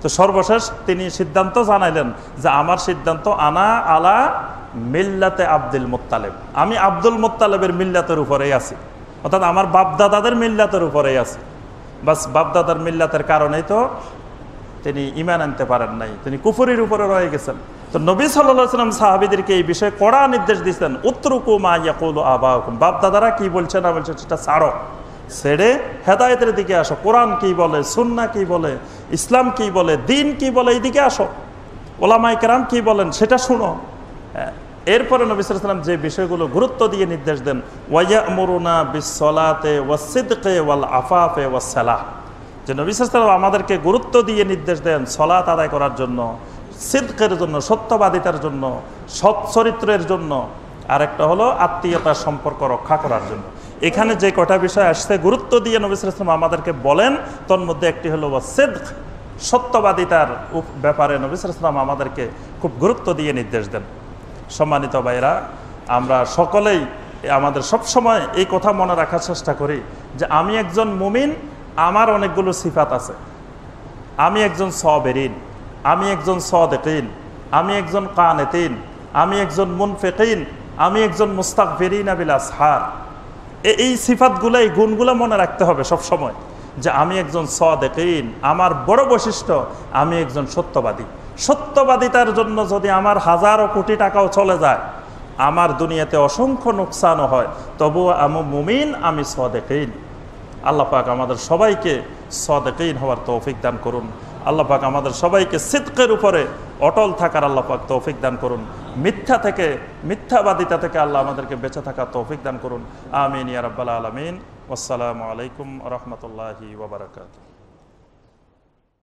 তো সর্বশেষ তিনি সিদ্ধান্ত জানাইলেন যে আমার সিদ্ধান্ত আনা আলা মিল্লাতে আব্দুল মুত্তালিব, আমি আব্দুল মুত্তালিবের মিল্লাতের উপরেই আছি, অর্থাৎ আমার বাপদাদাদের মিল্লাতের উপরেই আছি। বাস বাপদাদার মিল্লাতের কারণেই তো তিনি ঈমান আনতে পারেন নাই, তিনি কুফরির উপরে রয়ে গেছেন। তো নবী সাল্লাল্লাহু আলাইহি ওয়াসাল্লাম সাহাবীদেরকে এই বিষয়ে কড়া নির্দেশ দিয়েছেন, উতরুকু মা ইয়াকুলু আবাউকুম, বাপদাদারা কি বলছে না বলছে সেটা ছাড়ো, ছেড়ে হেদায়েতের দিকে আসো। কোরআন কি বলে, সুন্নাহ কি বলে, ইসলাম কি বলে, দ্বীন কি বলে, এইদিকে আসো। ওলামায়ে কেরাম কি বলেন সেটা শুনো। এরপরে নবী সাল্লাল্লাহু আলাইহি ওয়াসাল্লাম যে বিষয়গুলো গুরুত্ব দিয়ে নির্দেশ দেন, ওয়ায়ামুরুনা বিসসালাতে ওয়াসসিদকি ওয়াল আফাফে ওয়াসসালাহ, যে নবী সাল্লাল্লাহু আলাইহি ওয়াসাল্লাম আমাদেরকে গুরুত্ব দিয়ে নির্দেশ দেন সালাত আদায় করার জন্য, সিদকের জন্য, সত্যবাদিতার জন্য, সৎ চরিত্রের জন্য, আর একটা হলো আত্মীয়তার সম্পর্ক রক্ষা করার জন্য। এখানে যে কটা বিষয় আসছে গুরুত্ব দিয়ে নবী সাল্লাল্লাহু আলাইহি ওয়াসাল্লাম আমাদেরকে বলেন, তার মধ্যে একটি হলো সিদক, সত্যবাদিতার ব্যাপারে নবী সাল্লাল্লাহু আলাইহি ওয়াসাল্লাম আমাদেরকে খুব গুরুত্ব দিয়ে নির্দেশ দেন। সম্মানিত ভাইরা, আমরা সকলেই আমাদের সব সময় এই কথা মনে রাখার চেষ্টা করি যে আমি একজন মুমিন, আমার অনেকগুলো সিফাত আছে। আমি একজন সাবিরিন, আমি একজন সাদিকিন, আমি একজন কানিতিন, আমি একজন মুনফিকিন, আমি একজন মুস্তাগফিরিন বিল আসহার। এই সিফাতগুলো, এই গুণগুলো মনে রাখতে হবে সব সময়। যে আমি একজন সাদিকিন, আমার বড় বৈশিষ্ট্য আমি একজন সত্যবাদী। সত্যবাদিতার জন্য যদি আমার হাজারো কোটি টাকাও চলে যায়, আমার দুনিয়াতে অসংখ্য নোকসানও হয়, তবুও আমি মুমিন, আমি সাদিকিন। আল্লাহ পাক আমাদের সবাইকে সাদিকিন হওয়ার তৌফিক দান করুন। আল্লাহ পাক আমাদের সবাইকে সিদকের উপরে অটল থাকার আল্লাহ পাক তৌফিক দান করুন। মিথ্যাবাদিতা থেকে আল্লাহ আমাদেরকে বেঁচে থাকার তৌফিক দান করুন। আমিন ইয়া রাব্বাল আলামিন। আসসালামু আলাইকুম ওয়া রাহমাতুল্লাহি ওয়া বারাকাতুহু।